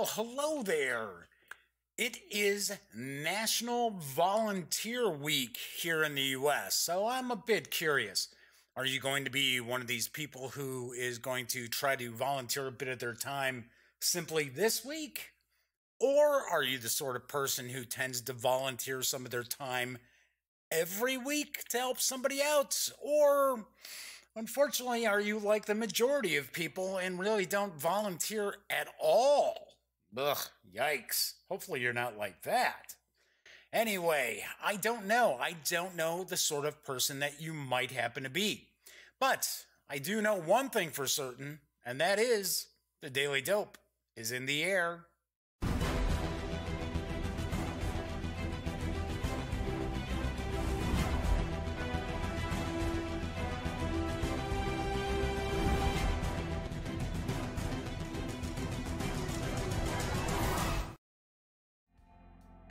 Well, hello there. It is National Volunteer Week here in the US, so I'm a bit curious. Are you going to be one of these people who is going to try to volunteer a bit of their time simply this week? Or are you the sort of person who tends to volunteer some of their time every week to help somebody out? Or, unfortunately, are you like the majority of people and really don't volunteer at all? Ugh, yikes. Hopefully you're not like that. Anyway, I don't know. I don't know the sort of person that you might happen to be. But I do know one thing for certain, and that is the Daily Dope is in the air.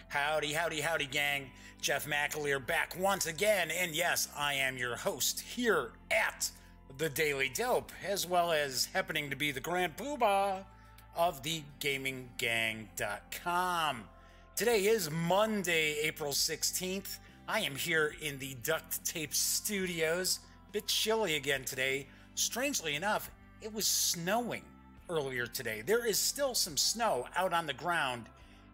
Howdy, howdy, howdy, gang. Jeff McAleer back once again, and yes, I am your host here at the Daily Dope, as well as happening to be the Grand Poobah of the GamingGang.com. Today is Monday, April 16th. I am here in the Duct Tape Studios. Bit chilly again today. Strangely enough, it was snowing earlier today. There is still some snow out on the ground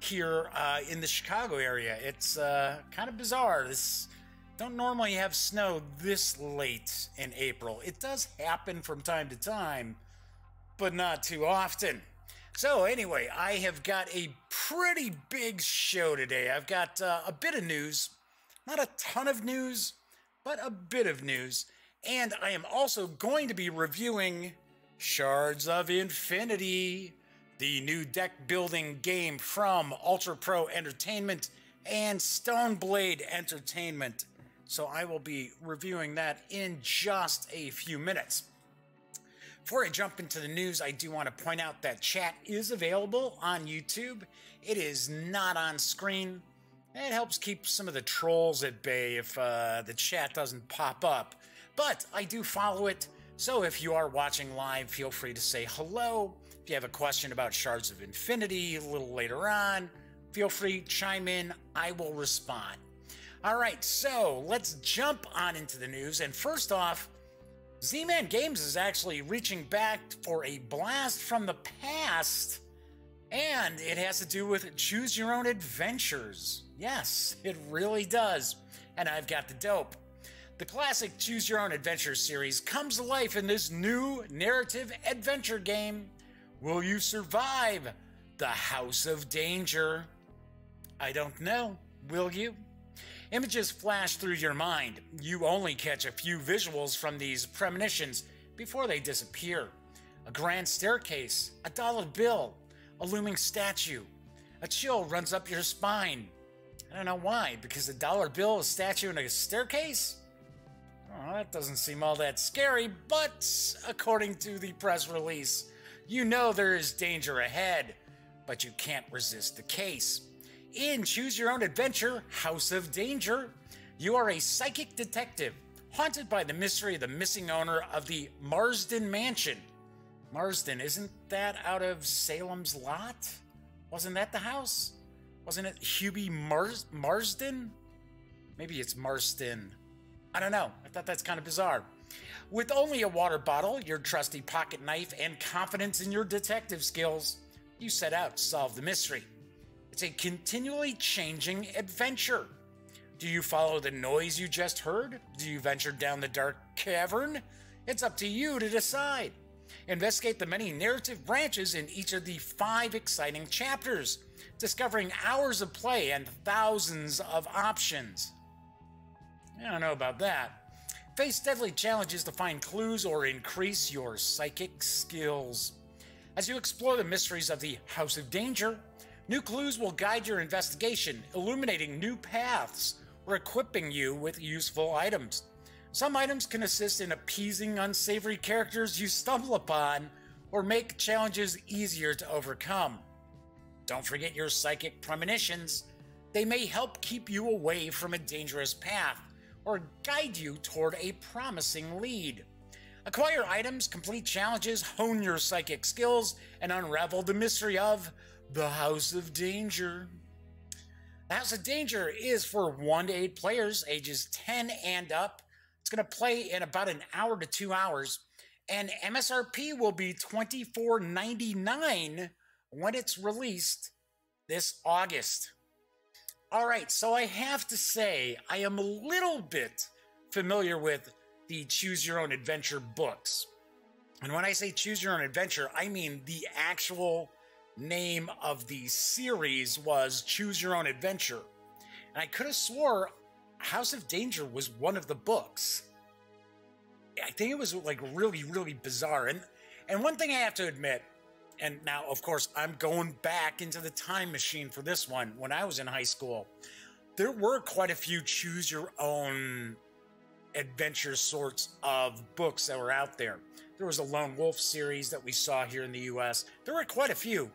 here in the Chicago area. It's kind of bizarre. This don't normally have snow this late in April. It does happen from time to time, but not too often. So anyway, I have got a pretty big show today. I've got a bit of news, not a ton of news, but a bit of news. And I am also going to be reviewing Shards of Infinity, the new deck building game from Ultra Pro Entertainment and Stoneblade Entertainment. So I will be reviewing that in just a few minutes. Before I jump into the news, I do want to point out that chat is available on YouTube. It is not on screen. It helps keep some of the trolls at bay if the chat doesn't pop up. But I do follow it. So if you are watching live, feel free to say hello. If you have a question about Shards of Infinity a little later on, feel free to chime in. I will respond. All right, so let's jump on into the news. And first off, Z-Man Games is actually reaching back for a blast from the past. And it has to do with Choose Your Own Adventures. Yes, it really does. And I've got the dope. The classic Choose Your Own Adventure series comes to life in this new narrative adventure game. Will you survive the House of Danger? I don't know. Will you? Images flash through your mind. You only catch a few visuals from these premonitions before they disappear. A grand staircase, a dollar bill, a looming statue. A chill runs up your spine. I don't know why, because a dollar bill, a statue, and a staircase? Oh, that doesn't seem all that scary, but according to the press release, you know there is danger ahead, but you can't resist the case. In Choose Your Own Adventure, House of Danger, you are a psychic detective haunted by the mystery of the missing owner of the Marsden Mansion. Marsden, isn't that out of Salem's Lot? Wasn't that the house? Wasn't it Hubie Marsden? Maybe it's Marston. I don't know. I thought that's kind of bizarre. With only a water bottle, your trusty pocket knife, and confidence in your detective skills, you set out to solve the mystery. It's a continually changing adventure. Do you follow the noise you just heard? Do you venture down the dark cavern? It's up to you to decide. Investigate the many narrative branches in each of the 5 exciting chapters, discovering hours of play and thousands of options. I don't know about that. Face deadly challenges to find clues or increase your psychic skills. As you explore the mysteries of the House of Danger, new clues will guide your investigation, illuminating new paths or equipping you with useful items. Some items can assist in appeasing unsavory characters you stumble upon or make challenges easier to overcome. Don't forget your psychic premonitions. They may help keep you away from a dangerous path or guide you toward a promising lead. Acquire items, complete challenges, hone your psychic skills, and unravel the mystery of the House of Danger. The House of Danger is for 1 to 8 players, ages 10 and up. It's going to play in about an hour to 2 hours, and MSRP will be $24.99 when it's released this August. All right, so I have to say, I am a little bit familiar with the Choose Your Own Adventure books. And when I say Choose Your Own Adventure, I mean the actual name of the series was Choose Your Own Adventure. And I could have swore House of Danger was one of the books. I think it was like really, really bizarre. And one thing I have to admit, and now, of course, I'm going back into the time machine for this one. When I was in high school, there were quite a few choose your own adventure sorts of books that were out there. There was a Lone Wolf series that we saw here in the US. There were quite a few.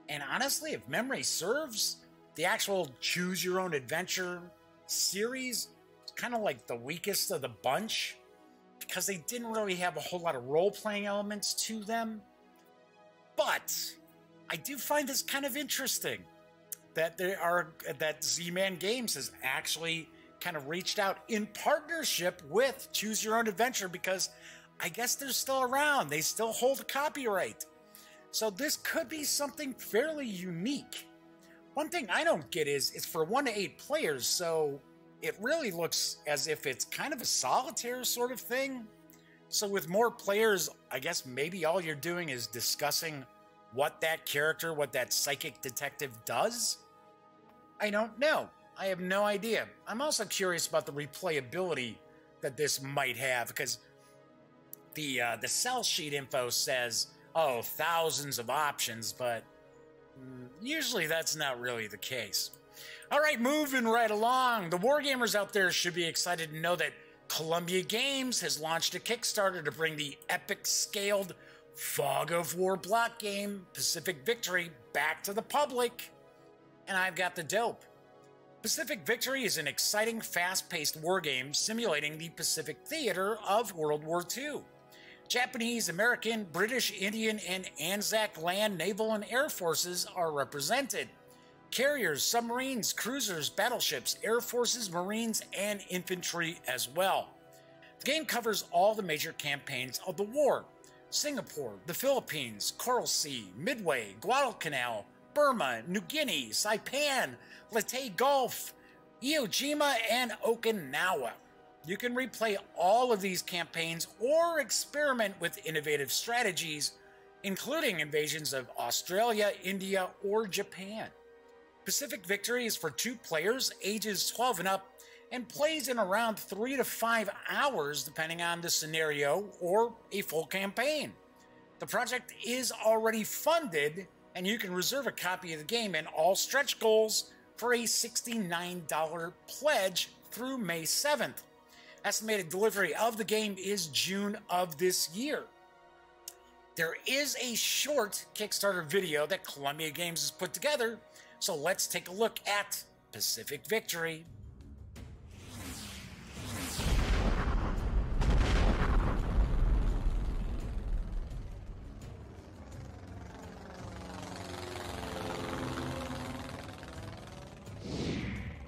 And honestly, if memory serves, the actual choose your own adventure series is kind of like the weakest of the bunch because they didn't really have a whole lot of role-playing elements to them. But I do find this kind of interesting that that Z-Man Games has actually kind of reached out in partnership with Choose Your Own Adventure because I guess they're still around. They still hold a copyright. So this could be something fairly unique. One thing I don't get is it's for 1 to 8 players, so it really looks as if it's kind of a solitaire sort of thing. So with more players, I guess maybe all you're doing is discussing what that character, what that psychic detective does? I don't know. I have no idea. I'm also curious about the replayability that this might have because the sell sheet info says, oh, thousands of options, but usually that's not really the case. All right, moving right along. The wargamers out there should be excited to know that Columbia Games has launched a Kickstarter to bring the epic-scaled Fog of War block game, Pacific Victory, back to the public. And I've got the dope. Pacific Victory is an exciting, fast-paced wargame simulating the Pacific theater of World War II. Japanese, American, British, Indian, and Anzac land, naval, and air forces are represented. Carriers, submarines, cruisers, battleships, air forces, marines, and infantry as well. The game covers all the major campaigns of the war: Singapore, the Philippines, Coral Sea, Midway, Guadalcanal, Burma, New Guinea, Saipan, Leyte Gulf, Iwo Jima, and Okinawa. You can replay all of these campaigns or experiment with innovative strategies, including invasions of Australia, India, or Japan. Pacific Victory is for 2 players, ages 12 and up, and plays in around 3 to 5 hours depending on the scenario or a full campaign. The project is already funded, and you can reserve a copy of the game and all stretch goals for a $69 pledge through May 7th. Estimated delivery of the game is June of this year. There is a short Kickstarter video that Columbia Games has put together, so let's take a look at Pacific Victory.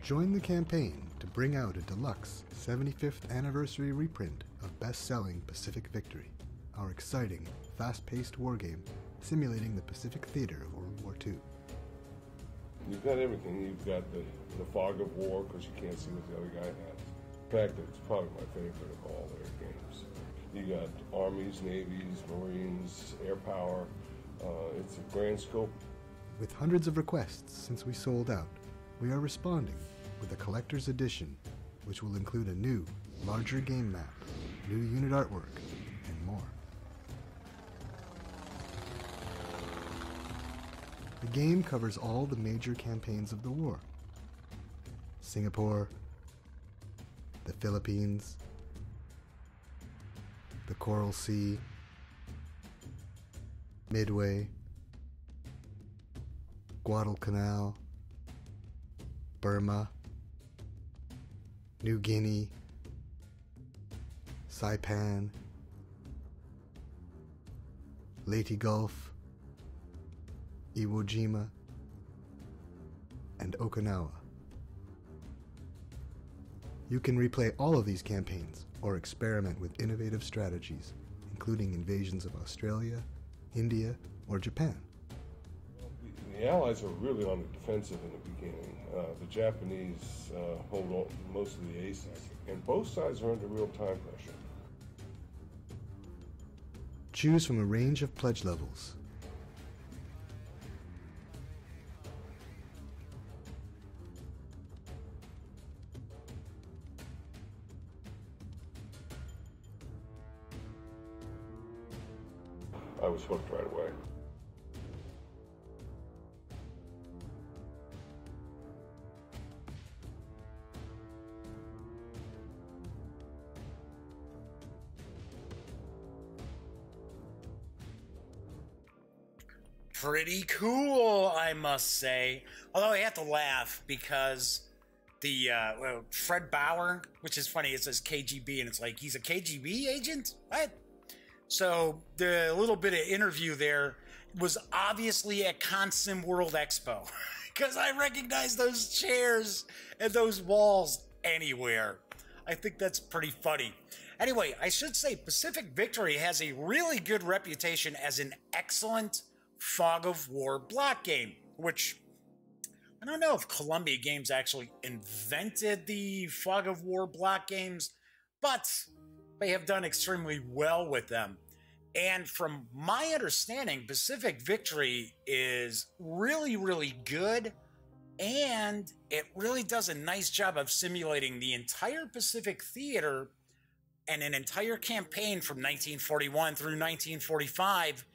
Join the campaign to bring out a deluxe 75th anniversary reprint of best-selling Pacific Victory, our exciting, fast-paced wargame simulating the Pacific theater of World War II. You've got everything. You've got the fog of war because you can't see what the other guy has. In fact, it's probably my favorite of all their games. You got armies, navies, marines, air power. It's a grand scope. With hundreds of requests since we sold out, we are responding with a collector's edition, which will include a new, larger game map, new unit artwork, and more. The game covers all the major campaigns of the war: Singapore, the Philippines, the Coral Sea, Midway, Guadalcanal, Burma, New Guinea, Saipan, Leyte Gulf, Iwo Jima, and Okinawa. You can replay all of these campaigns or experiment with innovative strategies, including invasions of Australia, India, or Japan. The Allies are really on the defensive in the beginning. The Japanese hold on most of the aces, and both sides are under real time pressure. Choose from a range of pledge levels. I was hooked right away. Pretty cool, I must say. Although I have to laugh because the Fred Bauer, which is funny, it says KGB, and it's like, he's a KGB agent? What? So the little bit of interview there was obviously at Consim World Expo, because I recognize those chairs and those walls anywhere. I think that's pretty funny. Anyway, I should say Pacific Victory has a really good reputation as an excellent Fog of War block game, which I don't know if Columbia Games actually invented the Fog of War block games, but they have done extremely well with them. And from my understanding, Pacific Victory is really, really good, and it really does a nice job of simulating the entire Pacific Theater and an entire campaign from 1941 through 1945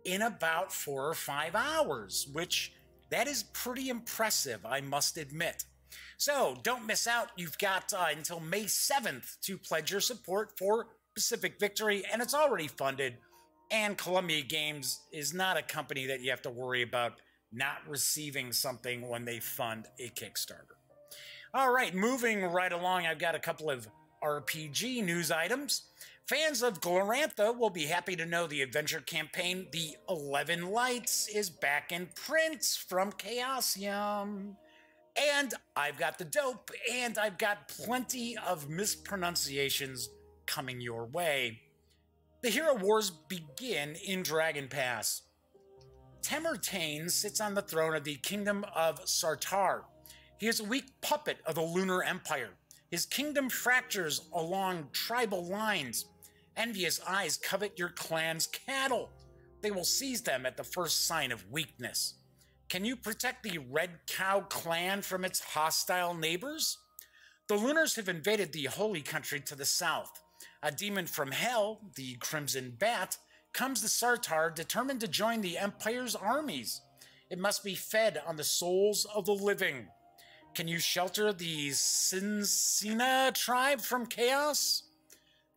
in about 4 or 5 hours, which that is pretty impressive, I must admit. So don't miss out. You've got until May 7th to pledge your support for Pacific Victory, and it's already funded. And Columbia Games is not a company that you have to worry about not receiving something when they fund a Kickstarter. All right, moving right along, I've got a couple of RPG news items. Fans of Glorantha will be happy to know the adventure campaign, The 11 Lights, is back in print from Chaosium. And I've got the dope, and I've got plenty of mispronunciations coming your way. The Hero Wars begin in Dragon Pass. Temertane sits on the throne of the Kingdom of Sartar. He is a weak puppet of the Lunar Empire. His kingdom fractures along tribal lines. Envious eyes covet your clan's cattle. They will seize them at the first sign of weakness. Can you protect the Red Cow clan from its hostile neighbors? The Lunars have invaded the Holy Country to the south. A demon from hell, the Crimson Bat, comes to Sartar determined to join the Empire's armies. It must be fed on the souls of the living. Can you shelter the Sinsina tribe from chaos?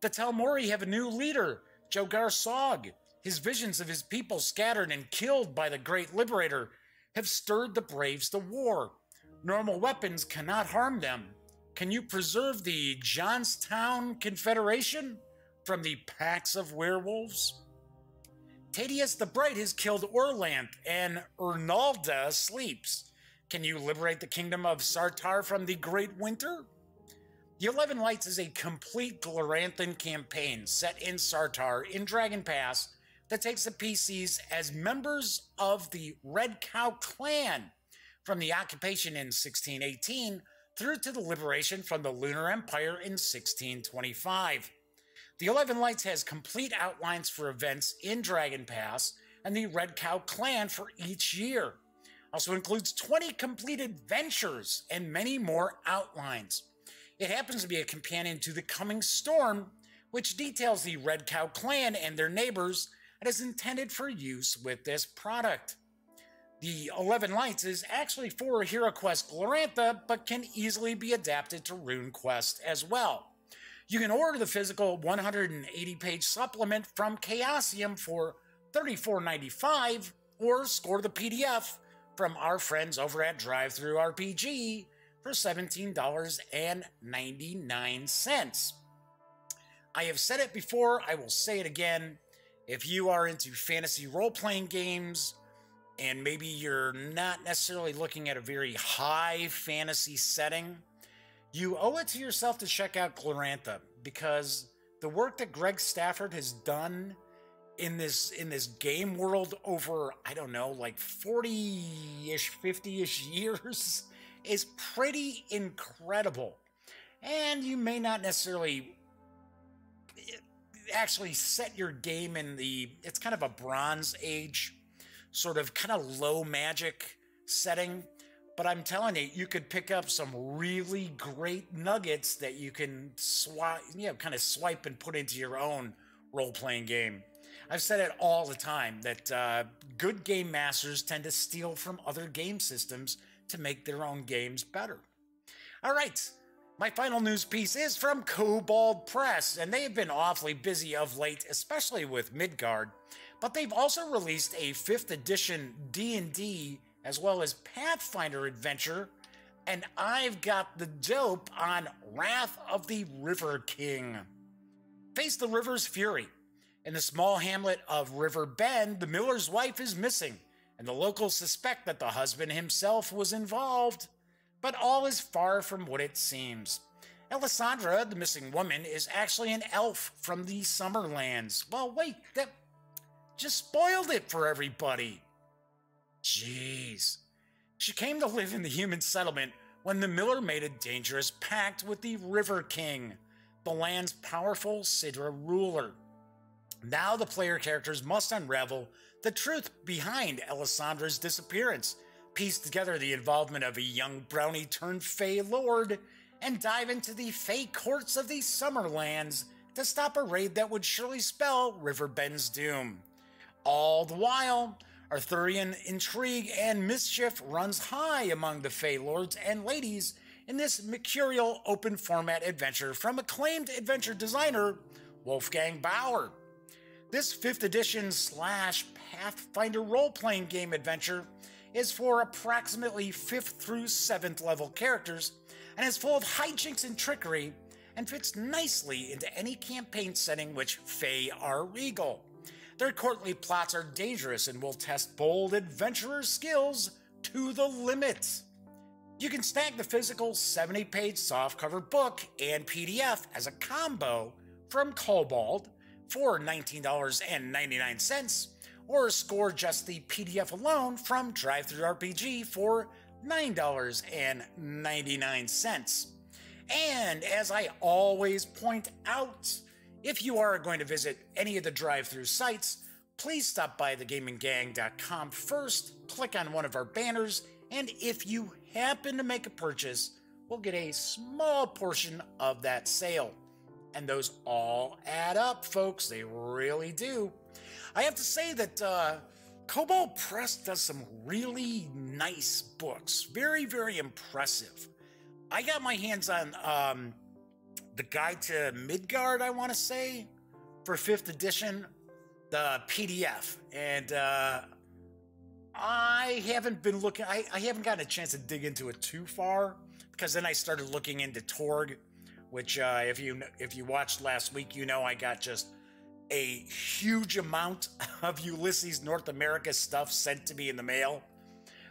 The Talmori have a new leader, Jogar Sog. His visions of his people scattered and killed by the Great Liberator have stirred the braves to war. Normal weapons cannot harm them. Can you preserve the Johnstown Confederation from the packs of werewolves? Tadius the Bright has killed Orlanth, and Ernalda sleeps. Can you liberate the kingdom of Sartar from the Great Winter? The 11 Lights is a complete Gloranthan campaign set in Sartar in Dragon Pass that takes the PCs as members of the Red Cow clan from the occupation in 1618 through to the liberation from the Lunar Empire in 1625. The 11 Lights has complete outlines for events in Dragon Pass and the Red Cow clan for each year. Also includes 20 completed ventures and many more outlines. It happens to be a companion to The Coming Storm, which details the Red Cow clan and their neighbors and is intended for use with this product. The 11 Lights is actually for HeroQuest Glorantha, but can easily be adapted to RuneQuest as well. You can order the physical 180-page supplement from Chaosium for $34.95 or score the PDF from our friends over at DriveThruRPG for $17.99. I have said it before, I will say it again. If you are into fantasy role-playing games, and maybe you're not necessarily looking at a very high fantasy setting, you owe it to yourself to check out Glorantha, because the work that Greg Stafford has done in this game world over, I don't know, like 40-ish, 50-ish years is pretty incredible. And you may not necessarily actually set your game in it's kind of a Bronze Age, sort of kind of low magic setting. But I'm telling you, you could pick up some really great nuggets that you can kind of swipe and put into your own role-playing game. I've said it all the time that good game masters tend to steal from other game systems to make their own games better. All right, my final news piece is from Kobold Press, and they've been awfully busy of late, especially with Midgard. But they've also released a 5th edition D&D as well as Pathfinder adventure, and I've got the dope on Wrath of the River King. Face the river's fury. In the small hamlet of River Bend, the miller's wife is missing, and the locals suspect that the husband himself was involved. But all is far from what it seems. Alessandra, the missing woman, is actually an elf from the Summerlands. Well, wait, that just spoiled it for everybody. Jeez. She came to live in the human settlement when the miller made a dangerous pact with the River King, the land's powerful Sidra ruler. Now the player characters must unravel the truth behind Alessandra's disappearance, piece together the involvement of a young brownie turned Fey lord, and dive into the Fey courts of the Summerlands to stop a raid that would surely spell Riverbend's doom. All the while, Arthurian intrigue and mischief runs high among the Fey lords and ladies in this mercurial open format adventure from acclaimed adventure designer Wolfgang Bauer. This 5th edition / Pathfinder role-playing game adventure is for approximately 5th through 7th level characters and is full of hijinks and trickery and fits nicely into any campaign setting which Fey are regal. Their courtly plots are dangerous and will test bold adventurer skills to the limit. You can snag the physical 70-page softcover book and PDF as a combo from Kobold for $19.99, or score just the PDF alone from DriveThruRPG for $9.99. And as I always point out, if you are going to visit any of the drive-thru sites, please stop by thegaminggang.com first, click on one of our banners, and if you happen to make a purchase, we'll get a small portion of that sale. And those all add up, folks. They really do. I have to say that Kobold Press does some really nice books. Very, very impressive. I got my hands on the Guide to Midgard, I want to say, for 5th edition, the PDF. And I haven't been looking, I haven't gotten a chance to dig into it too far, because then I started looking into Torg, which if you watched last week, you know I got just a huge amount of Ulysses North America stuff sent to me in the mail.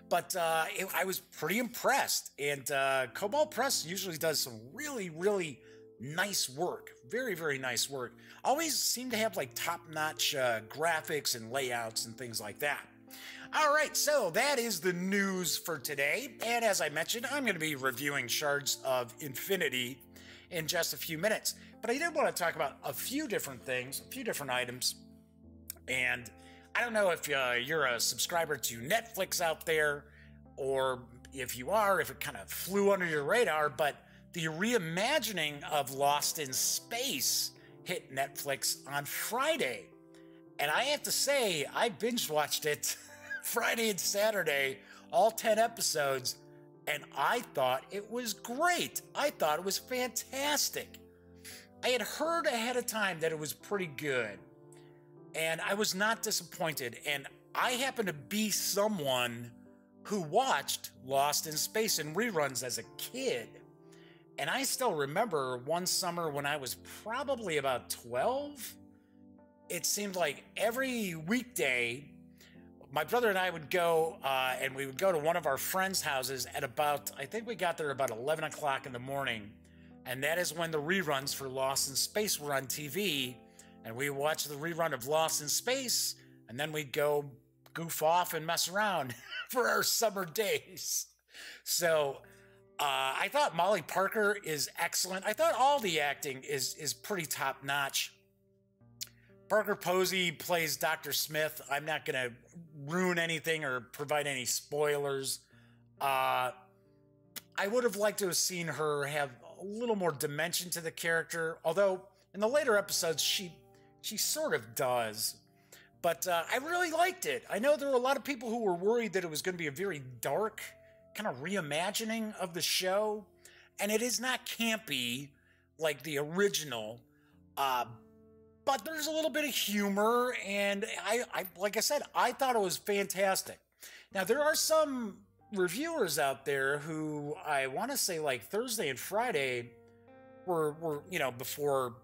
But I was pretty impressed. And Kobold Press usually does some really, really nice work. Very, very nice work. Always seem to have like top-notch graphics and layouts and things like that. All right, so that is the news for today. And as I mentioned, I'm going to be reviewing Shards of Infinity in just a few minutes. But I did want to talk about a few different things, a few different items. And I don't know if you're a subscriber to Netflix out there, or if you are, if it kind of flew under your radar, but the reimagining of Lost in Space hit Netflix on Friday. And I have to say, I binge watched it Friday and Saturday, all 10 episodes, and I thought it was great. I thought it was fantastic. I had heard ahead of time that it was pretty good, and I was not disappointed. And I happen to be someone who watched Lost in Space in reruns as a kid. And I still remember one summer when I was probably about 12, it seemed like every weekday, my brother and I would go, and we would go to one of our friends' houses at about, I think we got there about 11 o'clock in the morning. And that is when the reruns for Lost in Space were on TV. And we watched the rerun of Lost in Space, and then we'd go goof off and mess around for our summer days. So I thought Molly Parker is excellent. I thought all the acting is pretty top notch. Parker Posey plays Dr. Smith. I'm not going to ruin anything or provide any spoilers. I would have liked to have seen her have a little more dimension to the character, although in the later episodes she sort of does. But I really liked it. I know there were a lot of people who were worried that it was going to be a very dark kind of reimagining of the show, and it is not campy like the original. But there's a little bit of humor, and I like I said, I thought it was fantastic. Now, there are some reviewers out there who I want to say like Thursday and Friday were before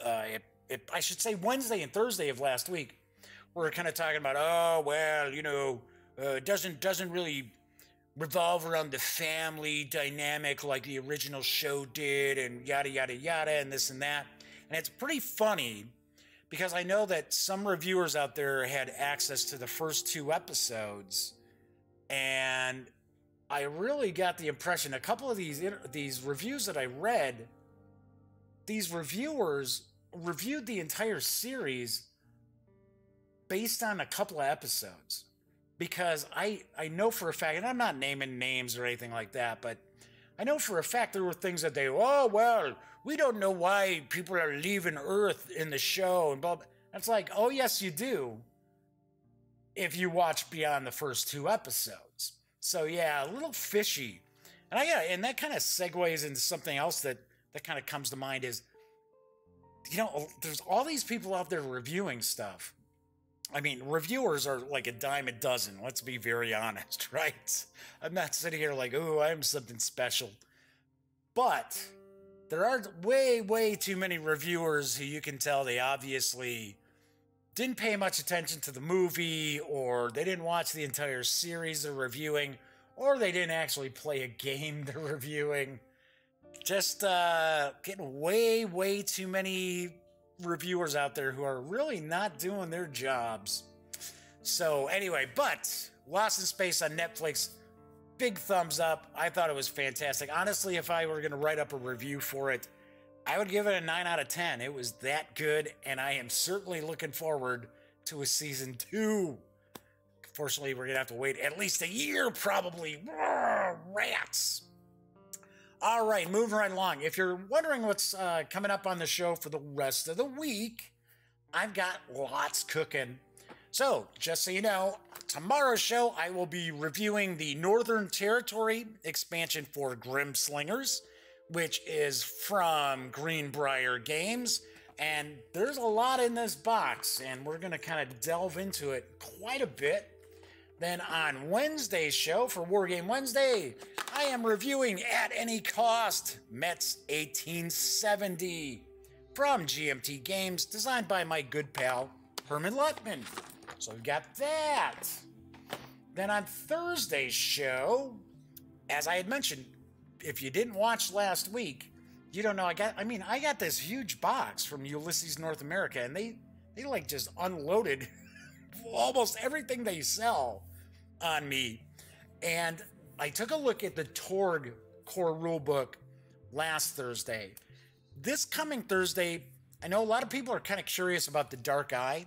I should say Wednesday and Thursday of last week, we're kind of talking about, oh, well, it doesn't really revolve around the family dynamic like the original show did, and yada, yada, yada, and this and that. And it's pretty funny, because I know that some reviewers out there had access to the first 2 episodes, and I really got the impression, a couple of these reviews that I read, these reviewers reviewed the entire series based on a couple of episodes. Because I know for a fact, and I'm not naming names or anything like that, but I know for a fact there were things that we don't know why people are leaving Earth in the show, and blah, blah. It's like, oh, yes, you do, if you watch beyond the first 2 episodes. So, yeah, a little fishy. And that kind of segues into something else that kind of comes to mind is, there's all these people out there reviewing stuff. I mean, reviewers are like a dime a dozen, let's be very honest, right? I'm not sitting here like, oh, I'm something special. But there are way, way too many reviewers who you can tell they obviously didn't pay much attention to the movie, or they didn't watch the entire series they're reviewing, or they didn't actually play a game they're reviewing. Just getting way, way too many reviewers out there who are really not doing their jobs. So anyway, but Lost in Space on Netflix, big thumbs up. I thought it was fantastic. Honestly, if I were going to write up a review for it, I would give it a 9 out of 10. It was that good, and I am certainly looking forward to a season 2. Fortunately, we're going to have to wait at least a year, probably. Rats! All right, moving right along. If you're wondering what's coming up on the show for the rest of the week, I've got lots cooking. So, just so you know, tomorrow's show, I will be reviewing the Northern Territory expansion for Grimslingers, which is from Greenbrier Games. And there's a lot in this box, and we're going to kind of delve into it quite a bit. Then on Wednesday's show, for Wargame Wednesday, I am reviewing At Any Cost, Metz 1870, from GMT Games, designed by my good pal, Herman Luttman. So we've got that. Then on Thursday's show, as I had mentioned, if you didn't watch last week, you don't know, I got this huge box from Ulysses North America, and they like just unloaded almost everything they sell on me. And I took a look at the Torg core rulebook last Thursday. This coming Thursday, I know a lot of people are kind of curious about the Dark Eye,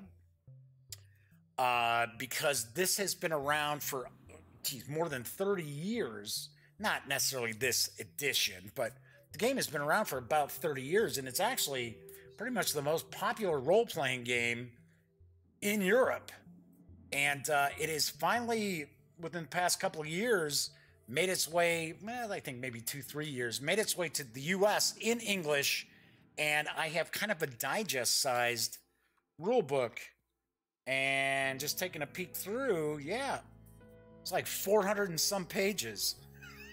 because this has been around for more than 30 years. Not necessarily this edition, but the game has been around for about 30 years, and it's actually pretty much the most popular role-playing game in Europe. And it is finally, within the past couple of years, made its way, I think maybe 2-3 years, made its way to the US in English. And I have kind of a digest-sized rule book. And just taking a peek through, yeah, it's like 400 and some pages,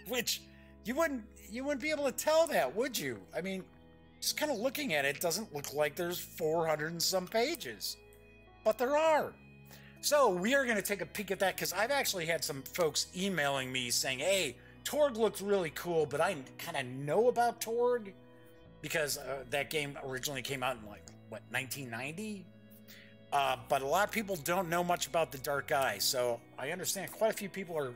which you wouldn't be able to tell that, would you? I mean, just kind of looking at it, doesn't look like there's 400 and some pages. but there are. So we are going to take a peek at that because I've actually had some folks emailing me saying, hey, Torg looks really cool, but I kind of know about Torg because that game originally came out in, like, what, 1990? But a lot of people don't know much about the Dark Eye, so I understand quite a few people are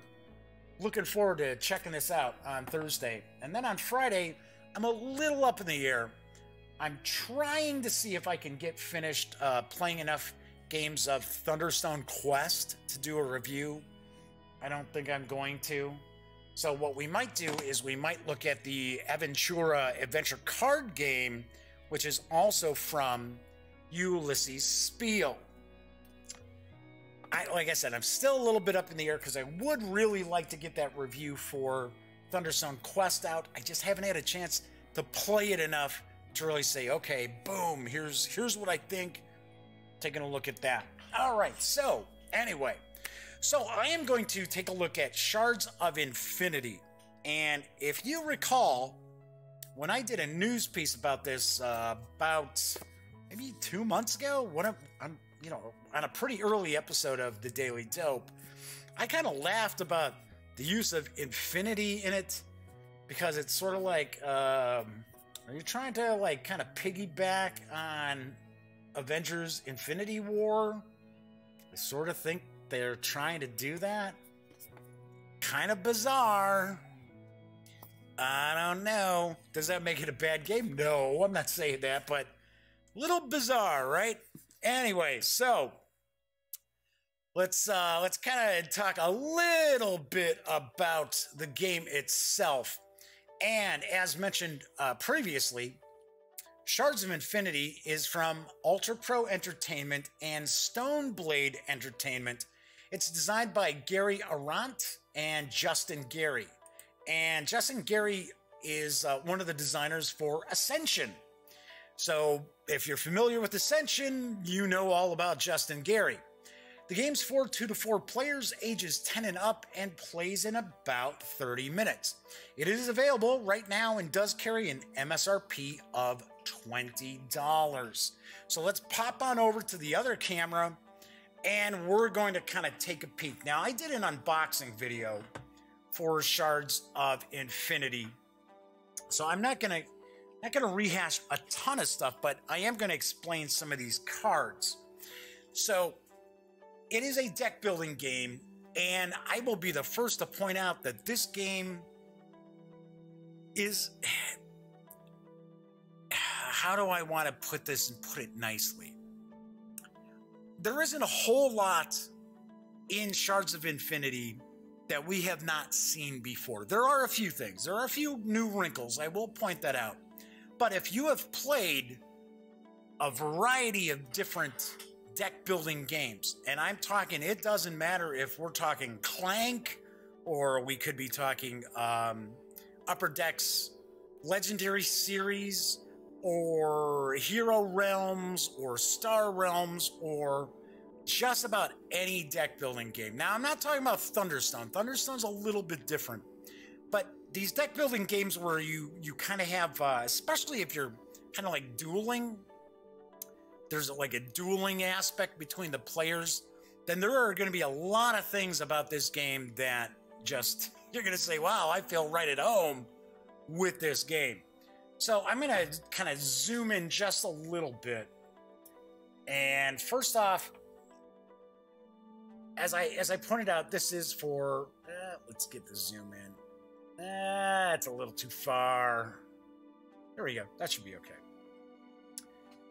looking forward to checking this out on Thursday. And then on Friday, I'm a little up in the air. I'm trying to see if I can get finished playing enough games of Thunderstone Quest to do a review. I don't think I'm going to. So what we might do is we might look at the Aventura adventure card game, which is also from Ulysses Spiel. Like I said, I'm still a little bit up in the air because I would really like to get that review for Thunderstone Quest out. I just haven't had a chance to play it enough to really say, okay, boom, here's what I think. Taking a look at that. All right, so anyway, so I am going to take a look at Shards of Infinity. And if you recall, when I did a news piece about this about maybe 2 months ago, on a pretty early episode of The Daily Dope, I kind of laughed about the use of infinity in it because it's sort of like, are you trying to like kind of piggyback on Avengers Infinity War? I sort of think they're trying to do that. Kind of bizarre. I don't know. Does that make it a bad game? No, I'm not saying that, but a little bizarre, right? Anyway, so let's kind of talk a little bit about the game itself. And as mentioned previously, Shards of Infinity is from Ultra Pro Entertainment and Stoneblade Entertainment. It's designed by Gary Arant and Justin Gary. And Justin Gary is one of the designers for Ascension. So if you're familiar with Ascension, you know all about Justin Gary. The game's for 2 to 4 players, ages 10 and up, and plays in about 30 minutes. It is available right now and does carry an MSRP of $20. So let's pop on over to the other camera and we're going to kind of take a peek. Now, I did an unboxing video for Shards of Infinity. So I'm not going to rehash a ton of stuff, but I am going to explain some of these cards. So it is a deck building game, and I will be the first to point out that this game is, how do I want to put this and put it nicely? There isn't a whole lot in Shards of Infinity that we have not seen before. There are a few things. There are a few new wrinkles. I will point that out. But if you have played a variety of different deck building games, and I'm talking, it doesn't matter if we're talking Clank, or we could be talking Upper Decks Legendary Series, or Hero Realms, or Star Realms, or just about any deck building game. Now, I'm not talking about Thunderstone. Thunderstone's a little bit different. But these deck building games where you kind of have, especially if you're kind of like dueling, there's like a dueling aspect between the players, then there are going to be a lot of things about this game that just, you're going to say, wow, I feel right at home with this game. So I'm going to kind of zoom in just a little bit. And first off, as I pointed out, this is for, let's get the zoom in. It's a little too far. There we go. That should be okay.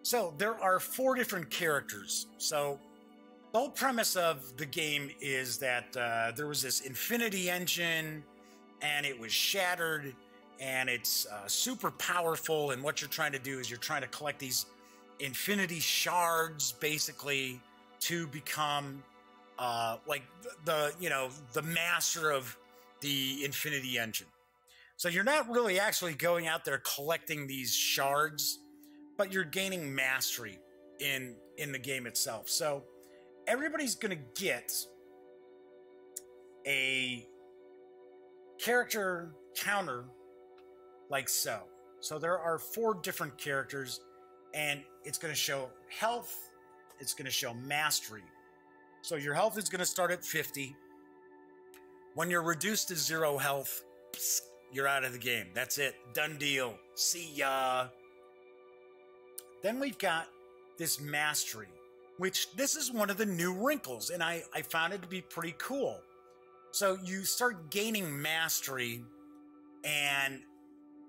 So there are 4 different characters. So the whole premise of the game is that there was this infinity engine and it was shattered and it's super powerful. And what you're trying to do is you're trying to collect these infinity shards basically to become like the master of the infinity engine. So you're not really actually going out there collecting these shards, but you're gaining mastery in the game itself. So everybody's going to get a character counter like so. So there are 4 different characters, and it's going to show health, it's going to show mastery. So your health is going to start at 50. When you're reduced to 0 health, you're out of the game. That's it. Done deal. See ya. Then we've got this mastery, which this is one of the new wrinkles, and I found it to be pretty cool. So you start gaining mastery, and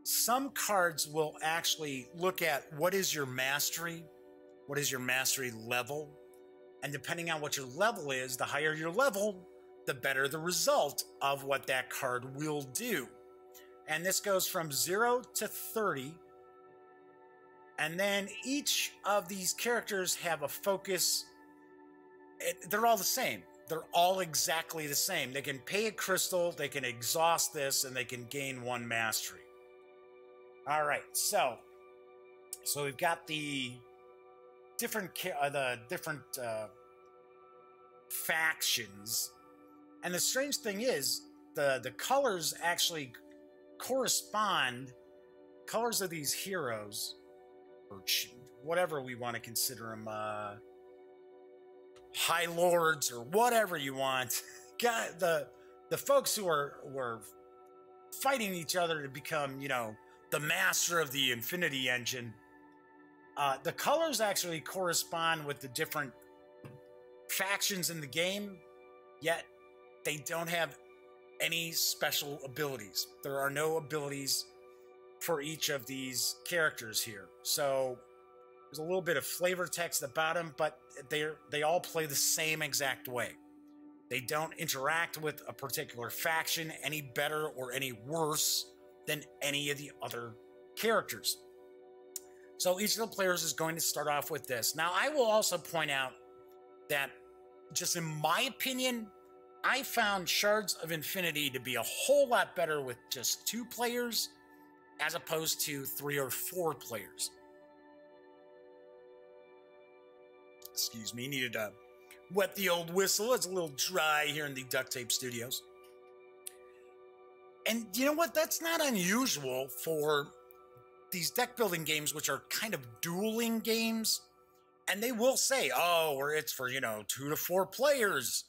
some cards will actually look at what is your mastery level, and depending on what your level is, the higher your level, the better the result of what that card will do. And this goes from 0 to 30. And then each of these characters have a focus. They're all the same. They're all exactly the same. They can pay a crystal, they can exhaust this, and they can gain 1 mastery. All right, so we've got the different factions, and the strange thing is the colors actually correspond. Colors of these heroes, or whatever we want to consider them, high lords or whatever you want. Got the folks who were fighting each other to become, the master of the Infinity Engine. The colors actually correspond with the different factions in the game, yet they don't have any special abilities. There are no abilities for each of these characters here. So there's a little bit of flavor text about them, but they all play the same exact way. They don't interact with a particular faction any better or any worse than any of the other characters. So each of the players is going to start off with this. Now, I will also point out that, just in my opinion, I found Shards of Infinity to be a whole lot better with just 2 players as opposed to 3 or 4 players. Excuse me, needed to wet the old whistle. It's a little dry here in the Duct Tape Studios. And you know what? That's not unusual for these deck building games, which are kind of dueling games. And they will say, or it's for, 2 to 4 players.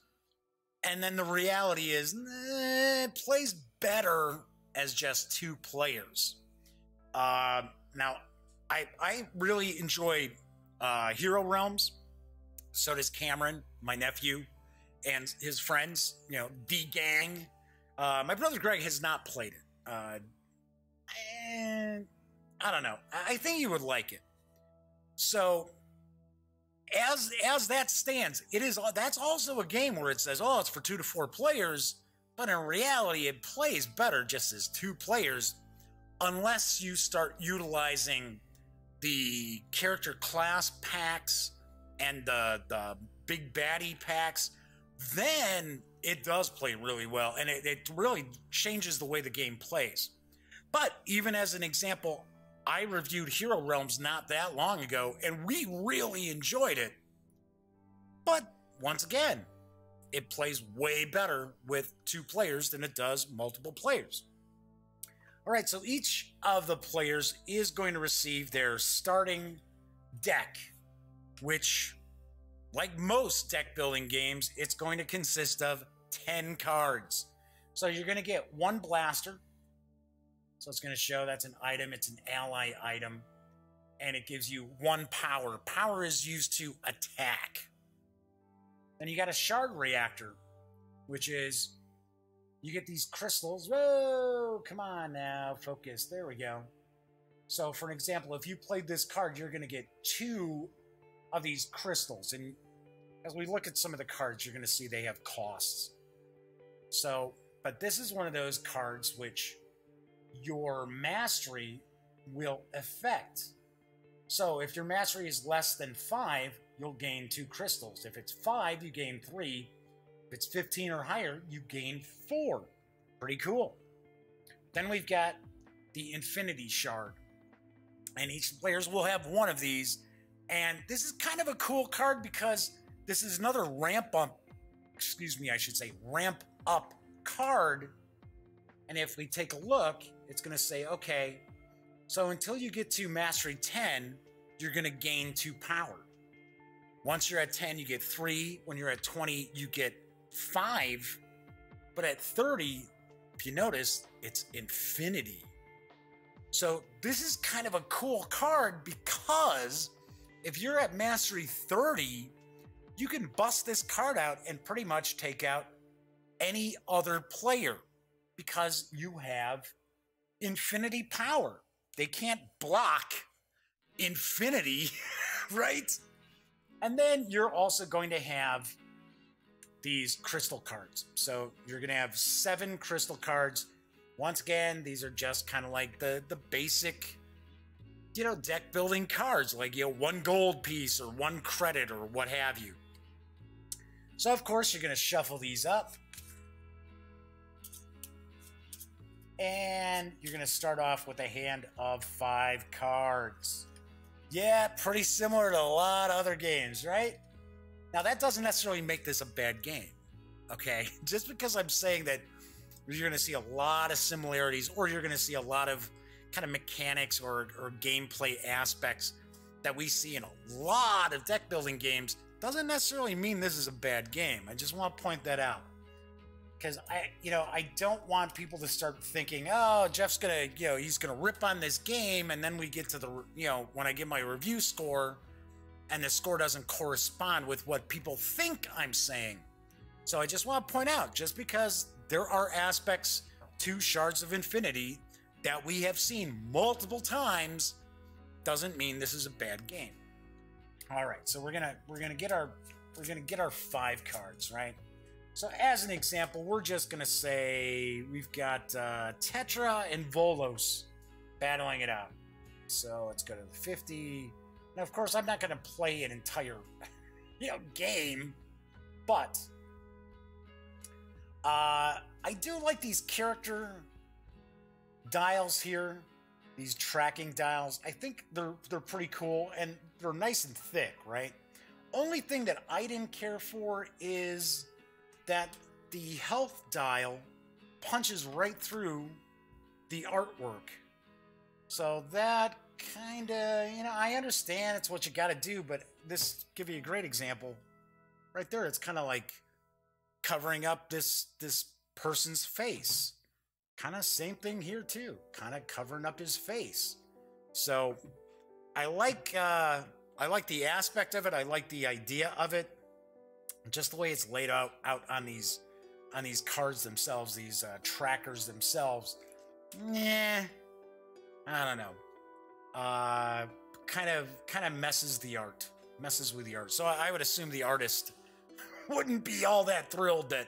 And then the reality is, it plays better as just 2 players. Now, I really enjoy Hero Realms. So does Cameron, my nephew, and his friends, the gang. My brother Greg has not played it. And I don't know. I think he would like it. So as that stands, that's also a game where it says, it's for 2 to 4 players, but in reality, it plays better just as 2 players, unless you start utilizing the character class packs and the big baddie packs. Then it does play really well, and it really changes the way the game plays. But even as an example, I reviewed Hero Realms not that long ago, and we really enjoyed it. But once again, it plays way better with 2 players than it does multiple players. All right, so each of the players is going to receive their starting deck, which, like most deck building games, it's going to consist of 10 cards. So you're going to get 1 blaster. So it's going to show that's an item. It's an ally item. And it gives you 1 power. Power is used to attack. Then you got a shard reactor, which is, you get these crystals. Whoa, come on now, focus. There we go. So for an example, if you played this card, you're going to get 2 of these crystals. And as we look at some of the cards, you're going to see they have costs. So, but this is one of those cards which your mastery will affect. So if your mastery is less than 5, you'll gain 2 crystals. If it's 5, you gain 3. If it's 15 or higher, you gain 4. Pretty cool. Then we've got the Infinity Shard. And each players will have 1 of these. And this is kind of a cool card because this is another ramp up card. And if we take a look, it's going to say, okay, so until you get to Mastery 10, you're going to gain 2 power. Once you're at 10, you get 3. When you're at 20, you get 5. But at 30, if you notice, it's infinity. So this is kind of a cool card because if you're at Mastery 30, you can bust this card out and pretty much take out any other player because you have infinity power. They can't block infinity, right? And then you're also going to have these crystal cards. So you're going to have 7 crystal cards. Once again, these are just kind of like the basic, you know, deck building cards, like, you know, 1 gold piece or 1 credit or what have you. So of course you're going to shuffle these up. And you're going to start off with a hand of 5 cards. Yeah, pretty similar to a lot of other games, right? Now, that doesn't necessarily make this a bad game, okay? Just because I'm saying that you're going to see a lot of similarities or you're going to see a lot of kind of mechanics or gameplay aspects that we see in a lot of deck building games doesn't necessarily mean this is a bad game. I just want to point that out. Because I don't want people to start thinking, oh, Jeff's gonna, he's gonna rip on this game, and then we get to the, when I give my review score, and the score doesn't correspond with what people think I'm saying. So I just want to point out, just because there are aspects to Shards of Infinity that we have seen multiple times, doesn't mean this is a bad game. All right, so we're gonna get our 5 cards, right? So as an example, we're just going to say we've got Tetra and Volos battling it out. So let's go to the 50. Now, of course, I'm not going to play an entire game, but I do like these character dials here, these tracking dials. I think they're pretty cool, and they're nice and thick, right? Only thing that I didn't care for is that the health dial punches right through the artwork. So that kind of, I understand it's what you got to do, but this give you a great example. Right there, it's kind of like covering up this person's face. Kind of same thing here too, kind of covering up his face. So I like the aspect of it. I like the idea of it. Just the way it's laid out on these cards themselves, these trackers themselves. I don't know. Kind of messes with the art. So I would assume the artist wouldn't be all that thrilled that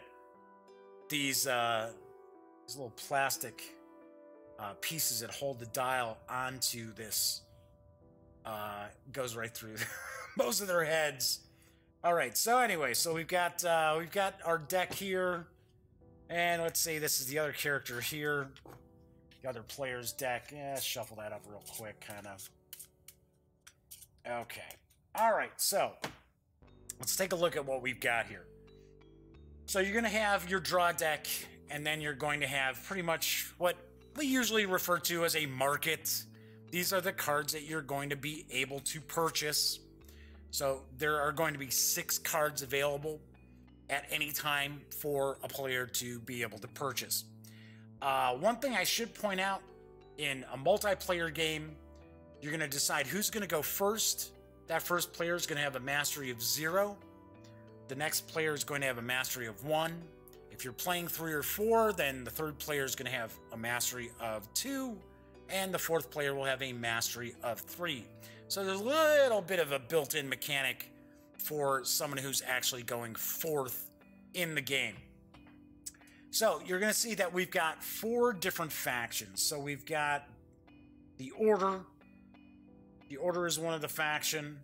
these little plastic pieces that hold the dial onto this goes right through most of their heads. All right, so anyway, so we've got our deck here, and let's say this is the other character here, the other player's deck. Yeah, shuffle that up real quick, kind of. Okay, all right, so let's take a look at what we've got here. So you're going to have your draw deck, and then you're going to have pretty much what we usually refer to as a market. These are the cards that you're going to be able to purchase. So there are going to be 6 cards available at any time for a player to be able to purchase. One thing I should point out, in a multiplayer game, you're going to decide who's going to go first. That first player is going to have a mastery of 0. The next player is going to have a mastery of 1. If you're playing 3 or 4, then the third player is going to have a mastery of 2. And the fourth player will have a mastery of 3. So there's a little bit of a built-in mechanic for someone who's actually going fourth in the game. So you're going to see that we've got 4 different factions. So we've got the Order. The Order is one of the faction.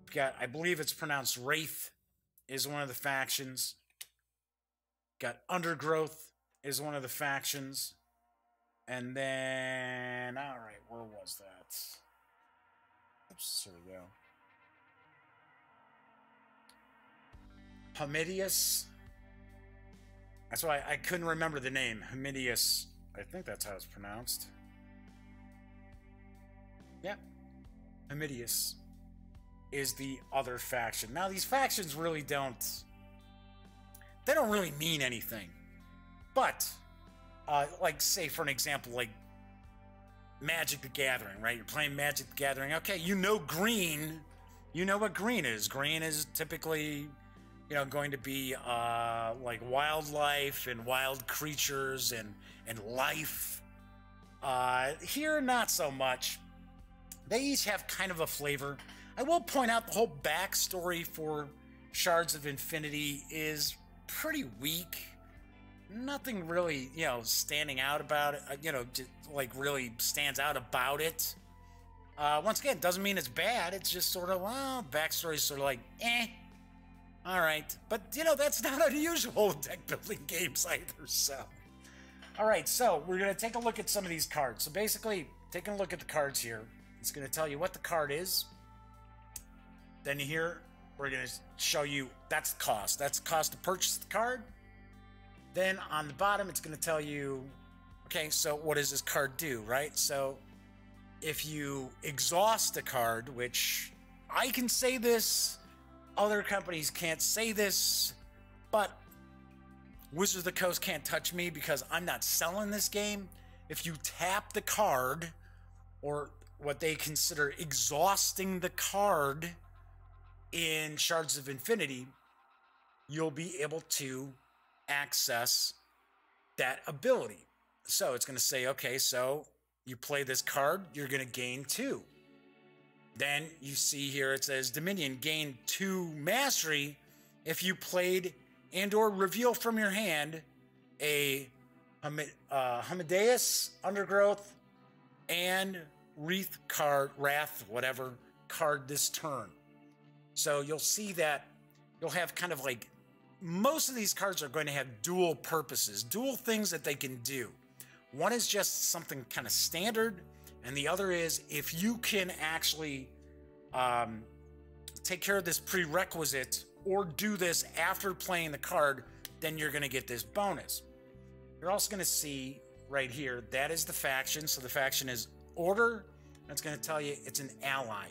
We've got, I believe it's pronounced Wraith, is one of the factions. Got Undergrowth is one of the factions. And then, all right, where was that? Oops, here we go. Hamidius. That's why I couldn't remember the name. Hamidius. I think that's how it's pronounced. Yeah. Hamidius. is the other faction. Now, these factions really don't really mean anything. But, like, say, for an example, like Magic the Gathering, right? You're playing Magic the Gathering. Okay, you know green. You know what green is. Green is typically, you know, going to be like wildlife and wild creatures and life. Here, not so much. They each have kind of a flavor. I will point out the whole backstory for Shards of Infinity is pretty weak. Nothing really, you know, standing out about it, you know, like really stands out about it. Once again, doesn't mean it's bad. It's just sort of, well, backstory's sort of like, all right. But, you know, that's not unusual in deck building games either, so. All right, so we're going to take a look at some of these cards. So basically, taking a look at the cards here, it's going to tell you what the card is. Then here, we're going to show you that's the cost. That's the cost to purchase the card. Then on the bottom, it's going to tell you, okay, so what does this card do, right? So if you exhaust a card, which I can say this, other companies can't say this, but Wizards of the Coast can't touch me because I'm not selling this game. If you tap the card, or what they consider exhausting the card in Shards of Infinity, you'll be able to access that ability. So it's going to say, okay, so you play this card, you're going to gain 2. Then you see here it says Dominion, gain 2 mastery if you played and or reveal from your hand a Hamadeus, Undergrowth, and Wrath, whatever card this turn. So you'll see that you'll have kind of like, most of these cards are going to have dual purposes, dual things that they can do. One is just something kind of standard, and the other is if you can actually take care of this prerequisite or do this after playing the card, then you're going to get this bonus. You're also going to see right here, that is the faction. So the faction is Order. That's going to tell you it's an ally.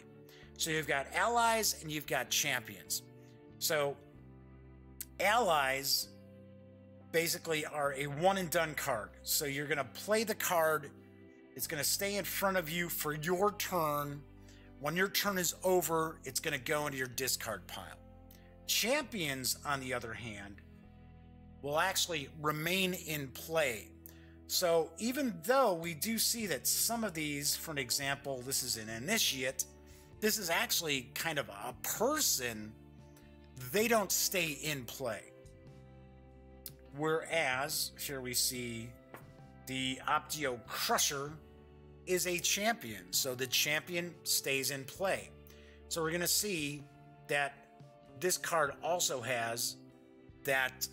So you've got allies and you've got champions. So allies basically are a one and done card. So you're going to play the card. It's going to stay in front of you for your turn. When your turn is over, it's going to go into your discard pile. Champions, on the other hand, will actually remain in play. So even though we do see that some of these, for an example, this is an initiate, this is actually kind of a person, they don't stay in play. Whereas, here we see the Optio Crusher is a champion, so the champion stays in play. So we're going to see that this card also has that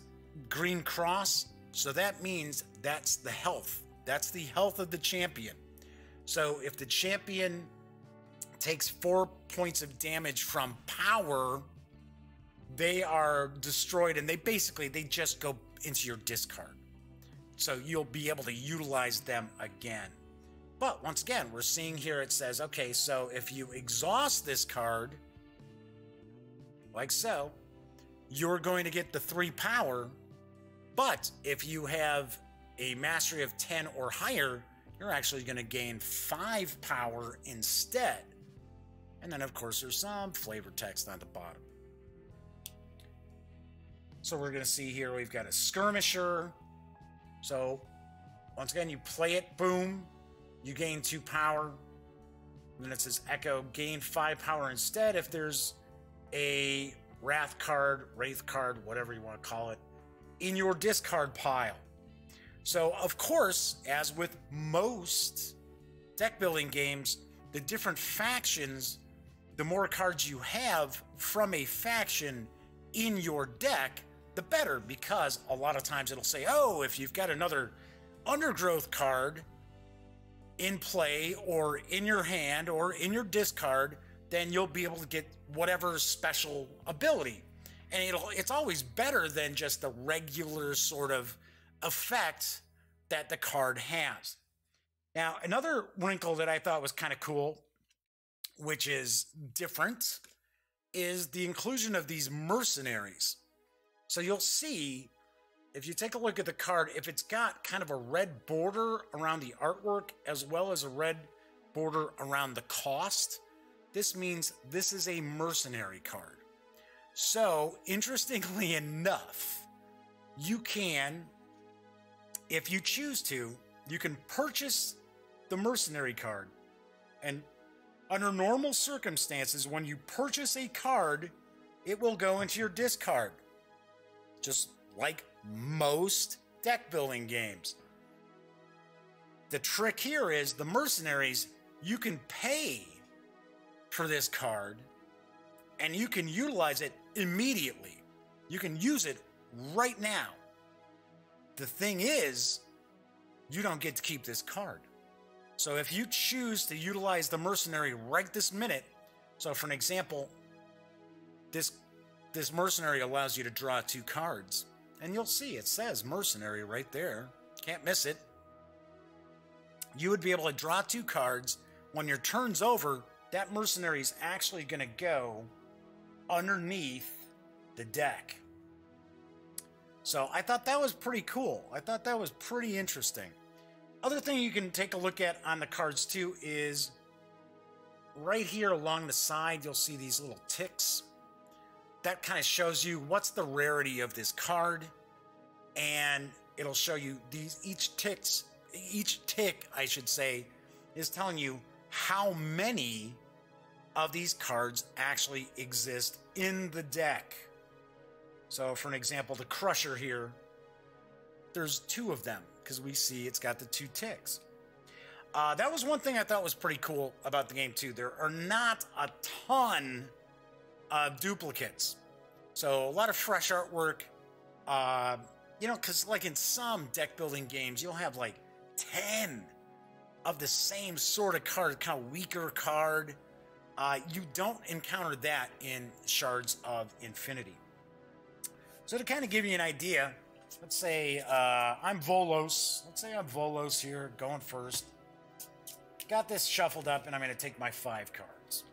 green cross, so that means that's the health. That's the health of the champion. So if the champion takes 4 points of damage from power, they are destroyed, and they just go into your discard. So you'll be able to utilize them again. But once again, we're seeing here it says, okay, so if you exhaust this card, like so, you're going to get the 3 power. But if you have a mastery of 10 or higher, you're actually going to gain 5 power instead. And then, of course, there's some flavor text on the bottom. So we're going to see here we've got a skirmisher. So once again, you play it, boom, you gain 2 power. And then it says Echo, gain 5 power instead if there's a Wrath card, Wraith card, whatever you want to call it, in your discard pile. So, of course, as with most deck building games, the different factions, the more cards you have from a faction in your deck, the better, because a lot of times it'll say, oh, if you've got another Undergrowth card in play or in your hand or in your discard, then you'll be able to get whatever special ability. And it's always better than just the regular sort of effect that the card has. Now, another wrinkle that I thought was kind of cool, which is different, is the inclusion of these mercenaries. So you'll see, if you take a look at the card, if it's got kind of a red border around the artwork as well as a red border around the cost, this means this is a mercenary card. So, interestingly enough, you can, if you choose to, you can purchase the mercenary card. And under normal circumstances, when you purchase a card, it will go into your discard. Just like most deck building games. The trick here is the mercenaries, you can pay for this card and you can utilize it immediately. You can use it right now. The thing is, you don't get to keep this card. So if you choose to utilize the mercenary right this minute, so for an example, this mercenary allows you to draw 2 cards. And you'll see it says mercenary right there. Can't miss it. You would be able to draw 2 cards. When your turn's over, that mercenary is actually going to go underneath the deck. So I thought that was pretty cool. I thought that was pretty interesting. Other thing you can take a look at on the cards too is right here along the side, you'll see these little ticks. That kind of shows you what's the rarity of this card, and it'll show you these each tick, I should say, is telling you how many of these cards actually exist in the deck. So for an example, the Crusher here, there's 2 of them because we see it's got the 2 ticks. That was one thing I thought was pretty cool about the game too. There are not a ton duplicates. So a lot of fresh artwork, you know, because like in some deck building games, you'll have like 10 of the same sort of card, kind of weaker card. You don't encounter that in Shards of Infinity. So to kind of give you an idea, let's say I'm Volos. Let's say I'm Volos here, going first. Got this shuffled up, and I'm going to take my 5 cards.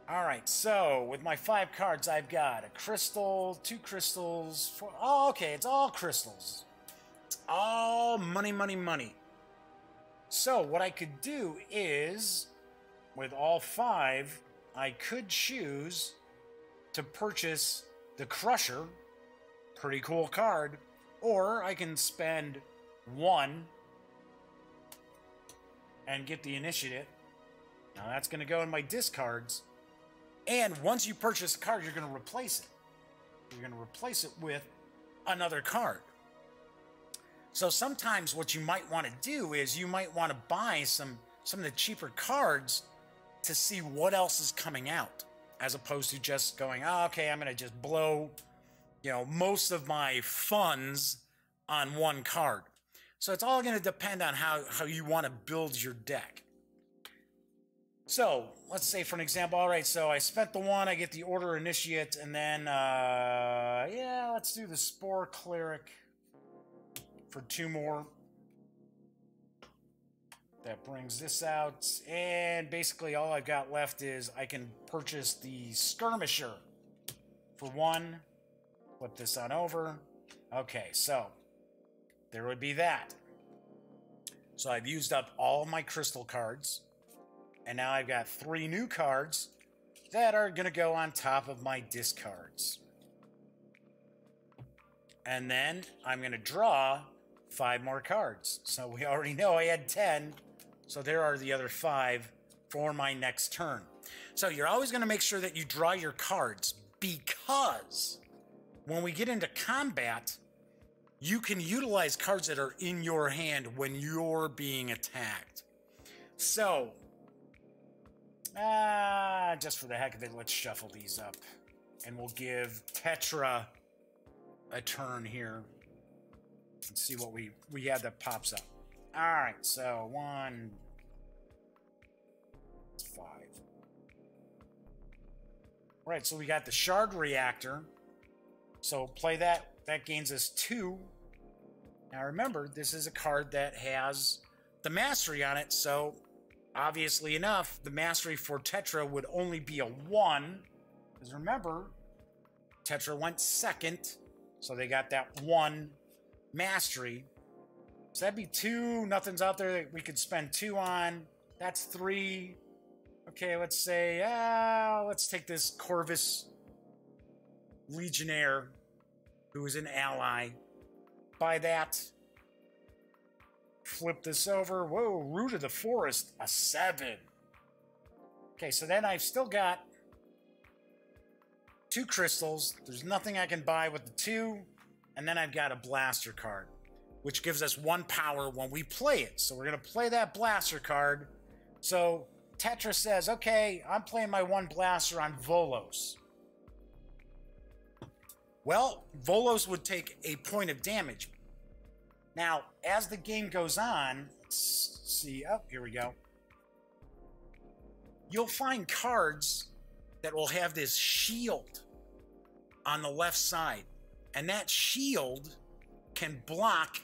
All right, so with my 5 cards, I've got a crystal, 2 crystals, 4. Oh, okay, it's all crystals. It's all money, money, money. So what I could do is, with all 5, I could choose to purchase the Crusher, pretty cool card, or I can spend 1 and get the initiative. Now that's going to go in my discards. And once you purchase a card, you're going to replace it. You're going to replace it with another card. So sometimes what you might want to do is you might want to buy some of the cheaper cards to see what else is coming out, as opposed to just going, oh, okay, I'm going to just blow, you know, most of my funds on 1 card. So it's all going to depend on how you want to build your deck. So let's say, for an example, all right, so I spent the 1, I get the Order Initiate, and then, yeah, let's do the Spore Cleric for 2 more. That brings this out, and basically all I've got left is I can purchase the Skirmisher for 1. Flip this on over. Okay, so there would be that. So I've used up all my crystal cards. And now I've got 3 new cards that are going to go on top of my discards. And then I'm going to draw 5 more cards. So we already know I had 10. So there are the other 5 for my next turn. So you're always going to make sure that you draw your cards, because when we get into combat, you can utilize cards that are in your hand when you're being attacked. So just for the heck of it, let's shuffle these up. And we'll give Tetra a turn here. And see what we have that pops up. Alright, so 1, 5. Alright, so we got the Shard Reactor. So play that. That gains us 2. Now remember, this is a card that has the mastery on it, so obviously enough, the mastery for Tetra would only be a 1. Because remember, Tetra went second, so they got that 1 mastery. So that'd be 2. Nothing's out there that we could spend 2 on. That's 3. Okay, let's say, let's take this Corvus Legionnaire, who is an ally. Buy that. Flip this over. Whoa, Root of the Forest, a 7. Okay, so then I've still got 2 crystals. There's nothing I can buy with the 2. And then I've got a blaster card, which gives us 1 power when we play it. So we're going to play that blaster card. So Tetra says, okay, I'm playing my 1 blaster on Volos. Well, Volos would take a point of damage. Now, as the game goes on, let's see, oh, here we go. You'll find cards that will have this shield on the left side. And that shield can block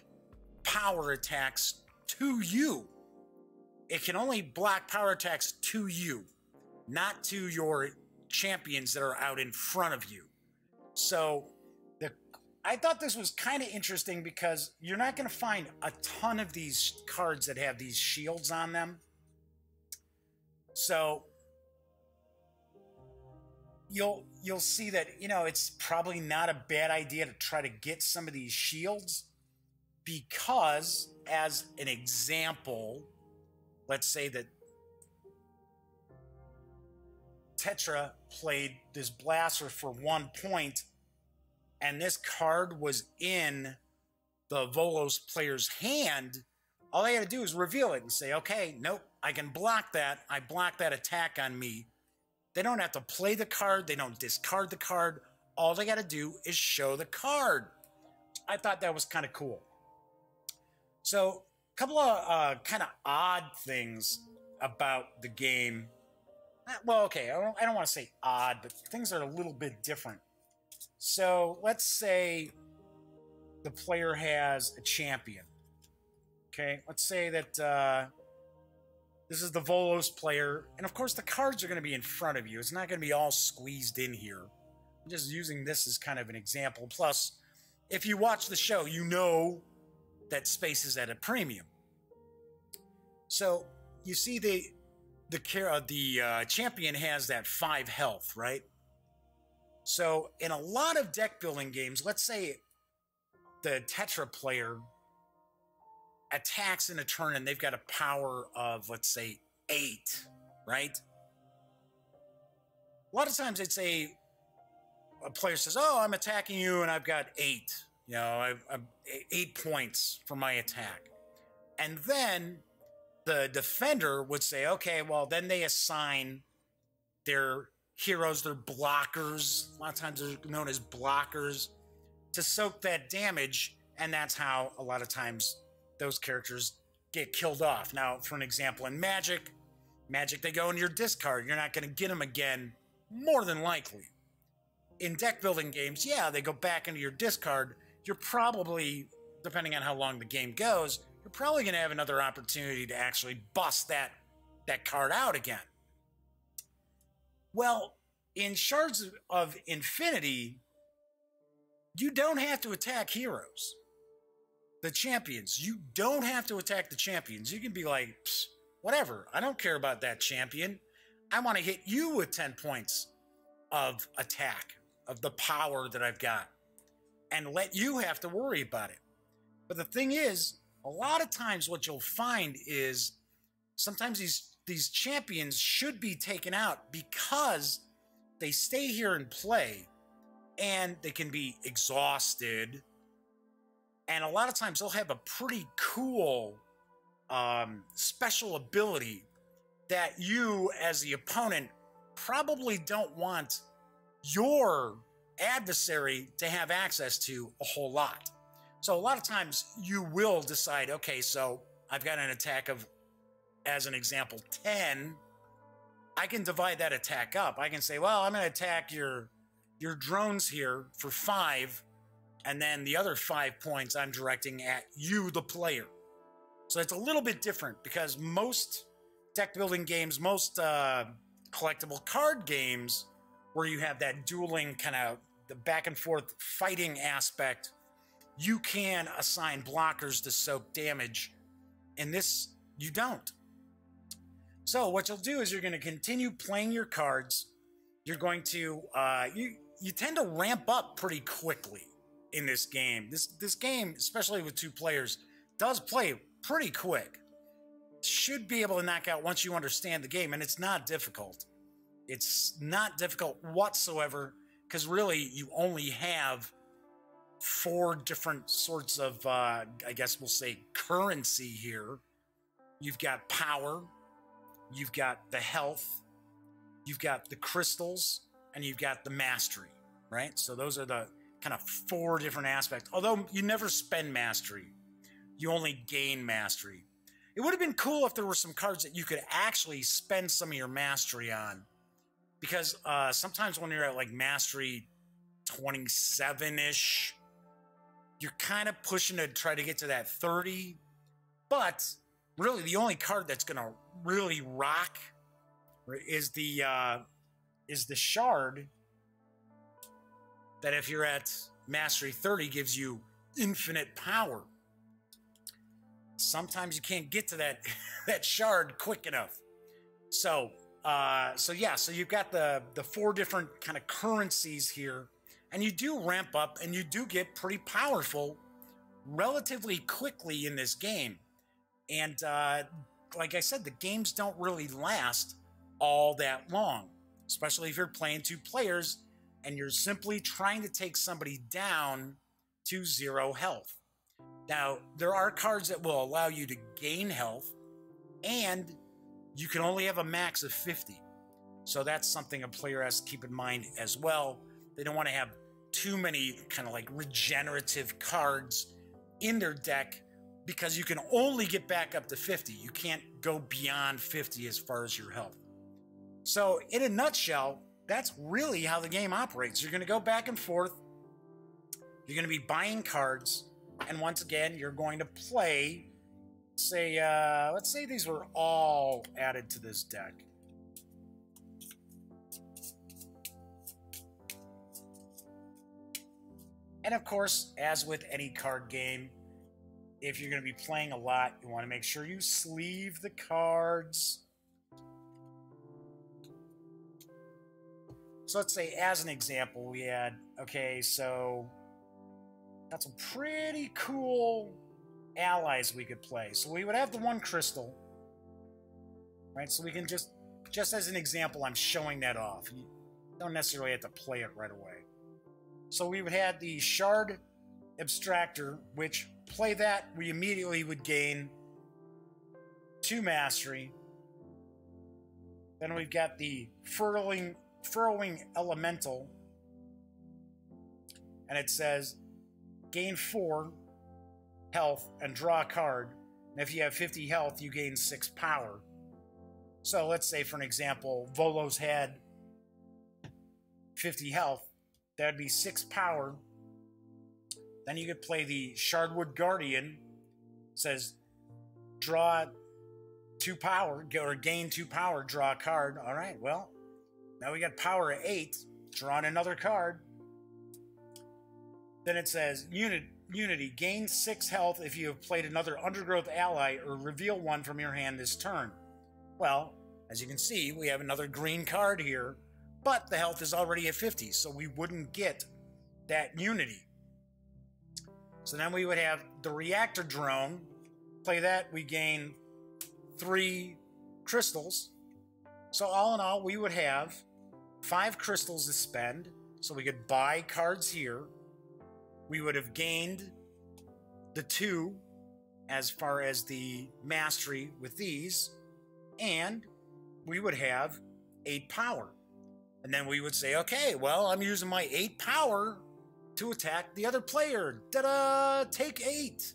power attacks to you. It can only block power attacks to you, not to your champions that are out in front of you. So I thought this was kind of interesting because you're not going to find a ton of these cards that have these shields on them. So you'll see that, it's probably not a bad idea to try to get some of these shields because, as an example, let's say that Tetra played this blaster for 1 point and this card was in the Volos player's hand. All they got to do is reveal it and say, okay, nope, I can block that. I block that attack on me. They don't have to play the card. They don't discard the card. All they got to do is show the card. I thought that was kind of cool. So a couple of kind of odd things about the game. Well, okay, I don't want to say odd, but things are a little bit different. So let's say the player has a champion. Okay, let's say that this is the Volos player. And of course, the cards are going to be in front of you. It's not going to be all squeezed in here. I'm just using this as kind of an example. Plus, if you watch the show, you know that space is at a premium. So you see the champion has that 5 health, right? So in a lot of deck building games, let's say the Tetra player attacks in a turn and they've got a power of, let's say, 8, right? A lot of times they'd say, a player says, oh, I'm attacking you and I've got 8. I'm 8 points for my attack. And then the defender would say, okay, well, then they assign their heroes, their blockers, a lot of times they're known as blockers, to soak that damage, and that's how a lot of times those characters get killed off. Now, for an example, in Magic, they go in your discard. You're not going to get them again, more than likely. In deck building games, yeah, they go back into your discard. You're probably, depending on how long the game goes, you're probably going to have another opportunity to actually bust that card out again. Well, in Shards of Infinity, you don't have to attack heroes. The champions. You don't have to attack the champions. You can be like, whatever. I don't care about that champion. I want to hit you with 10 points of attack, of the power that I've got, and let you have to worry about it. But the thing is, a lot of times what you'll find is sometimes these champions should be taken out because they stay here and play and they can be exhausted. And a lot of times they'll have a pretty cool special ability that you, as the opponent, probably don't want your adversary to have access to a whole lot. So a lot of times you will decide, okay, so I've got an attack of, as an example, 10. I can divide that attack up. I can say, well, I'm going to attack your drones here for 5, and then the other 5 points I'm directing at you, the player. So it's a little bit different because most deck building games, most collectible card games where you have that dueling kind of the back and forth fighting aspect, you can assign blockers to soak damage. In this, you don't. So what you'll do is you're going to continue playing your cards. You're going to, you tend to ramp up pretty quickly in this game. This game, especially with 2 players, does play pretty quick. Should be able to knock out once you understand the game, and it's not difficult. It's not difficult whatsoever, because really you only have 4 different sorts of, I guess we'll say, currency here. You've got power, you've got the health, you've got the crystals, and you've got the mastery, right? So those are the kind of 4 different aspects. Although you never spend mastery, you only gain mastery. It would have been cool if there were some cards that you could actually spend some of your mastery on. Because sometimes when you're at like mastery 27-ish, you're kind of pushing to try to get to that 30. But really the only card that's going to really rock is the shard that if you're at mastery 30 gives you infinite power. Sometimes you can't get to that that shard quick enough. So yeah, so you've got the 4 different kind of currencies here, and you do ramp up and you do get pretty powerful relatively quickly in this game. And like I said, the games don't really last all that long, especially if you're playing 2 players and you're simply trying to take somebody down to 0 health. Now, there are cards that will allow you to gain health, and you can only have a max of 50. So that's something a player has to keep in mind as well. They don't want to have too many kind of like regenerative cards in their deck, because you can only get back up to 50. You can't go beyond 50 as far as your health. So in a nutshell, that's really how the game operates. You're going to go back and forth. You're going to be buying cards. And once again, you're going to play, say, let's say these were all added to this deck. And of course, as with any card game, if you're going to be playing a lot, you want to make sure you sleeve the cards. So let's say, as an example, we had, okay, so got some pretty cool allies we could play. So we would have the 1 crystal, right? So we can just as an example, I'm showing that off. You don't necessarily have to play it right away. So we would have the Shard Abstractor, which play that, we immediately would gain 2 mastery. Then we've got the Furrowing Elemental, and it says gain 4 health and draw a card. And if you have 50 health, you gain 6 power. So let's say, for an example, Volo's had 50 health. That would be 6 power. Then you could play the Shardwood Guardian. It says draw 2 power, or gain 2 power, draw a card. All right, well, now we got power of 8. Draw another card. Then it says Unity, gain 6 health if you have played another Undergrowth ally or reveal 1 from your hand this turn. Well, as you can see, we have another green card here, but the health is already at 50, so we wouldn't get that Unity. So then we would have the Reactor Drone. Play that, we gain 3 crystals. So all in all, we would have 5 crystals to spend, so we could buy cards here. We would have gained the 2 as far as the mastery with these, and we would have 8 power. And then we would say, okay, well, I'm using my 8 power to attack the other player. Ta-da! Take 8.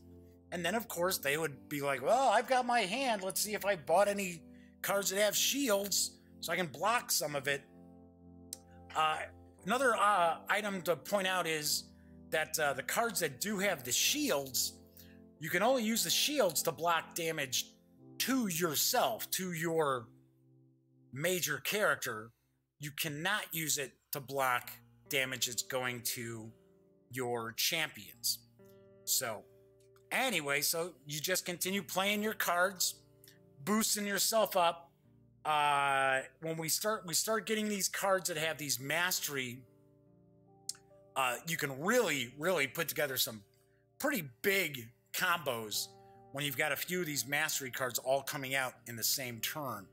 And then, of course, they would be like, well, I've got my hand. Let's see if I bought any cards that have shields so I can block some of it. Another item to point out is that the cards that do have the shields, you can only use the shields to block damage to yourself, to your major character. You cannot use it to block damage that's going to your champions. So anyway, so you just continue playing your cards, boosting yourself up. When we start getting these cards that have these mastery, you can really put together some pretty big combos when you've got a few of these mastery cards all coming out in the same turn.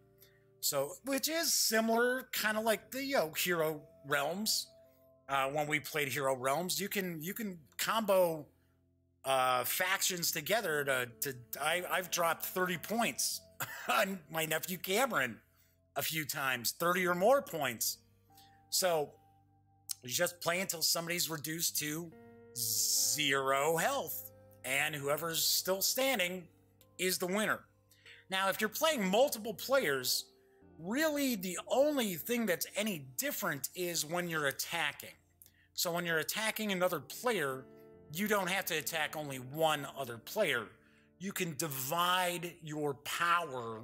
So, which is similar, kind of like the Hero Realms. When we played Hero Realms, you can combo factions together I've dropped 30 points on my nephew Cameron a few times, 30 or more points. So you just play until somebody's reduced to 0 health, and whoever's still standing is the winner. Now, if you're playing multiple players, really the only thing that's any different is when you're attacking. So when you're attacking another player, you don't have to attack only one other player. You can divide your power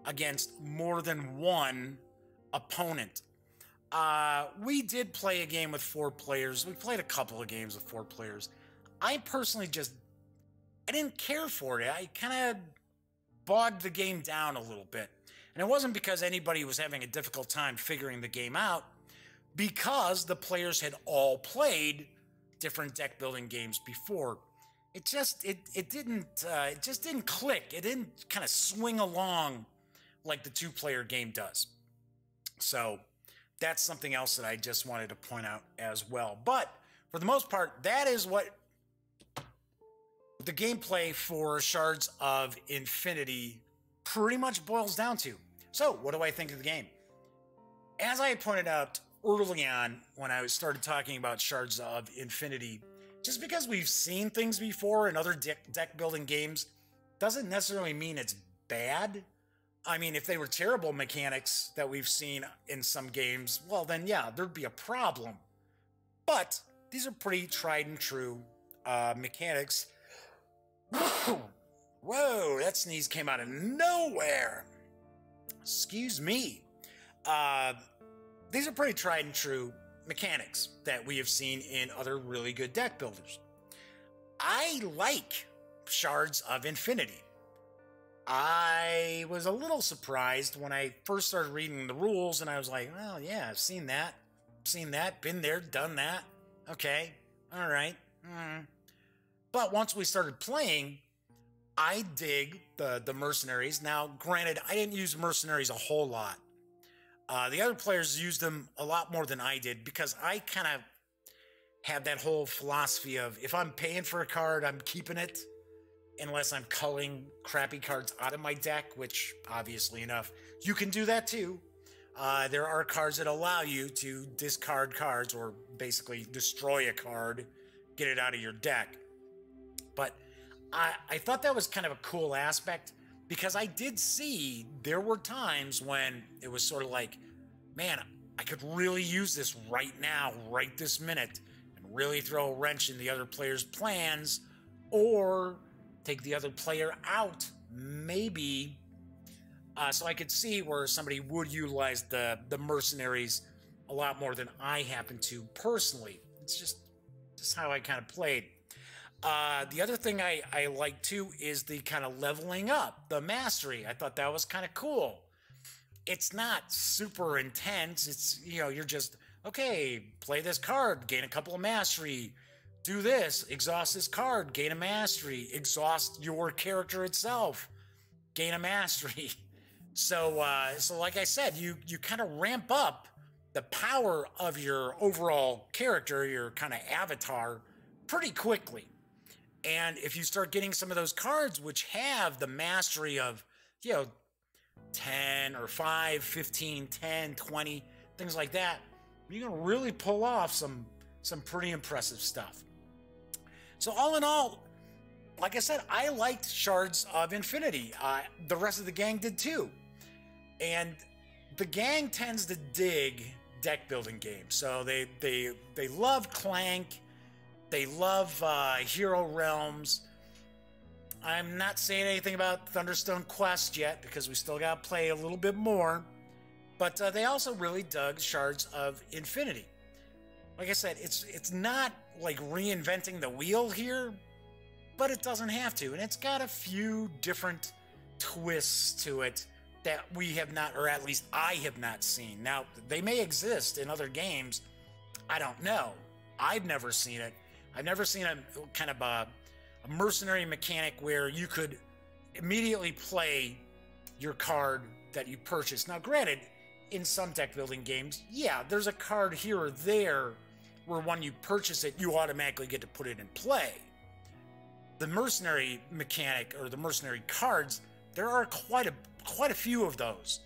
against more than one opponent. We did play a game with 4 players. We played a couple of games with 4 players. I personally I didn't care for it. I kind of bogged the game down a little bit. And it wasn't because anybody was having a difficult time figuring the game out, because the players had all played different deck building games before. It just didn't click. It didn't kind of swing along like the 2-player game does. So that's something else that I just wanted to point out as well. But for the most part, that is what the gameplay for Shards of Infinity pretty much boils down to. So what do I think of the game? As I pointed out early on when I started talking about Shards of Infinity, just because we've seen things before in other deck building games doesn't necessarily mean it's bad. I mean, if they were terrible mechanics that we've seen in some games, well then yeah, there'd be a problem. But these are pretty tried and true mechanics. Whoa, that sneeze came out of nowhere. Excuse me. These are pretty tried and true mechanics that we have seen in other really good deck builders. I like Shards of Infinity. I was a little surprised when I first started reading the rules, and I was like, well, yeah, I've seen that, been there, done that. Okay, all right. But once we started playing, I dig the mercenaries. Now, granted, I didn't use mercenaries a whole lot. The other players used them a lot more than I did, because I kind of have that whole philosophy of, if I'm paying for a card, I'm keeping it, unless I'm culling crappy cards out of my deck, which, obviously enough, you can do that too. There are cards that allow you to discard cards, or basically destroy a card, get it out of your deck. But I thought that was kind of a cool aspect, because I did see there were times when it was sort of like, man, I could really use this right now, right this minute, and really throw a wrench in the other player's plans, or take the other player out, maybe. So I could see where somebody would utilize the mercenaries a lot more than I happen to personally. It's just how I kind of played. The other thing I like too is the kind of leveling up, the mastery. I thought that was kind of cool. It's not super intense. It's, you're just, okay, play this card, gain a couple of mastery, do this, exhaust this card, gain a mastery, exhaust your character itself, gain a mastery. So like I said, you kind of ramp up the power of your overall character, your kind of avatar, pretty quickly. And if you start getting some of those cards which have the mastery of, 10 or 5, 15, 10, 20, things like that, you can really pull off some pretty impressive stuff. So all in all, like I said, I liked Shards of Infinity. The rest of the gang did too. And the gang tends to dig deck building games. So they love Clank. They love Hero Realms. I'm not saying anything about Thunderstone Quest yet because we still got to play a little bit more. But they also really dug Shards of Infinity. Like I said, it's not like reinventing the wheel here, but it doesn't have to. And it's got a few different twists to it that we have not, or at least I have not seen. Now, they may exist in other games. I don't know. I've never seen it. I've never seen a kind of a mercenary mechanic where you could immediately play your card that you purchased. Now, granted, in some deck building games, yeah, there's a card here or there where when you purchase it, you automatically get to put it in play. The mercenary mechanic or the mercenary cards, there are quite a few of those.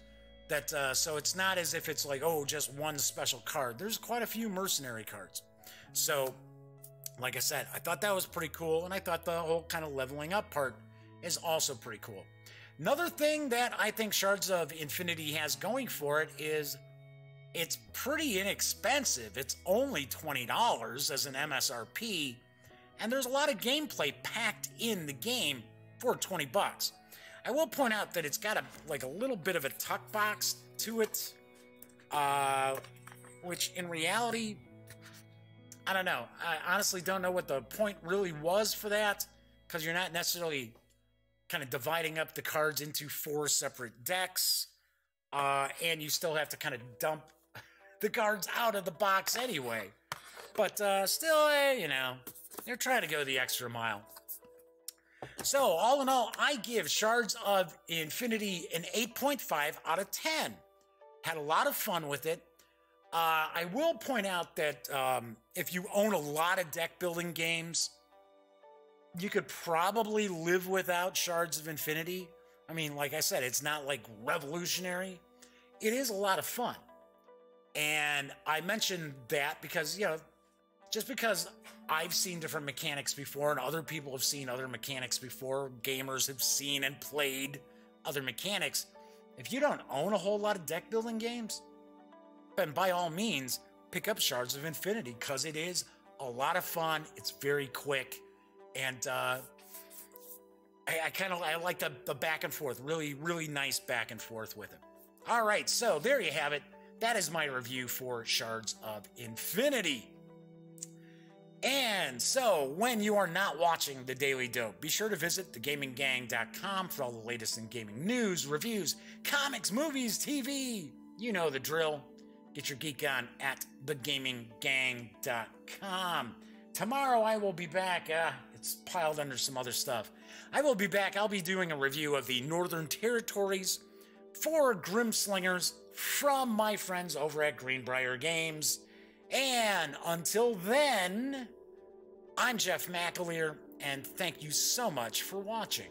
That so it's not as if it's like, oh, just one special card. There's quite a few mercenary cards. So, like I said, I thought that was pretty cool, and I thought the whole kind of leveling up part is also pretty cool. Another thing that I think Shards of Infinity has going for it is it's pretty inexpensive. It's only $20 as an MSRP, and there's a lot of gameplay packed in the game for 20 bucks. I will point out that it's got a little bit of a tuck box to it, which in reality, I don't know. I honestly don't know what the point really was for that, because you're not necessarily kind of dividing up the cards into 4 separate decks, and you still have to kind of dump the cards out of the box anyway. But still, you know, they're trying to go the extra mile. So, all in all, I give Shards of Infinity an 8.5 out of 10. Had a lot of fun with it. I will point out that if you own a lot of deck building games, you could probably live without Shards of Infinity. I mean, like I said, it's not like revolutionary. It is a lot of fun. And I mentioned that because, you know, just because I've seen different mechanics before and other people have seen other mechanics before, gamers have seen and played other mechanics. If you don't own a whole lot of deck building games, then by all means, pick up Shards of Infinity because it is a lot of fun. It's very quick. And I like the back and forth, really, really nice back and forth with it. All right, so there you have it. That is my review for Shards of Infinity. And so, when you are not watching The Daily Dope, be sure to visit thegaminggang.com for all the latest in gaming news, reviews, comics, movies, TV. You know the drill. Get your geek on at thegaminggang.com. Tomorrow I will be back. It's piled under some other stuff. I will be back. I'll be doing a review of the Northern Territories for Grimslingers from my friends over at Greenbrier Games. And until then, I'm Jeff McAleer, and thank you so much for watching.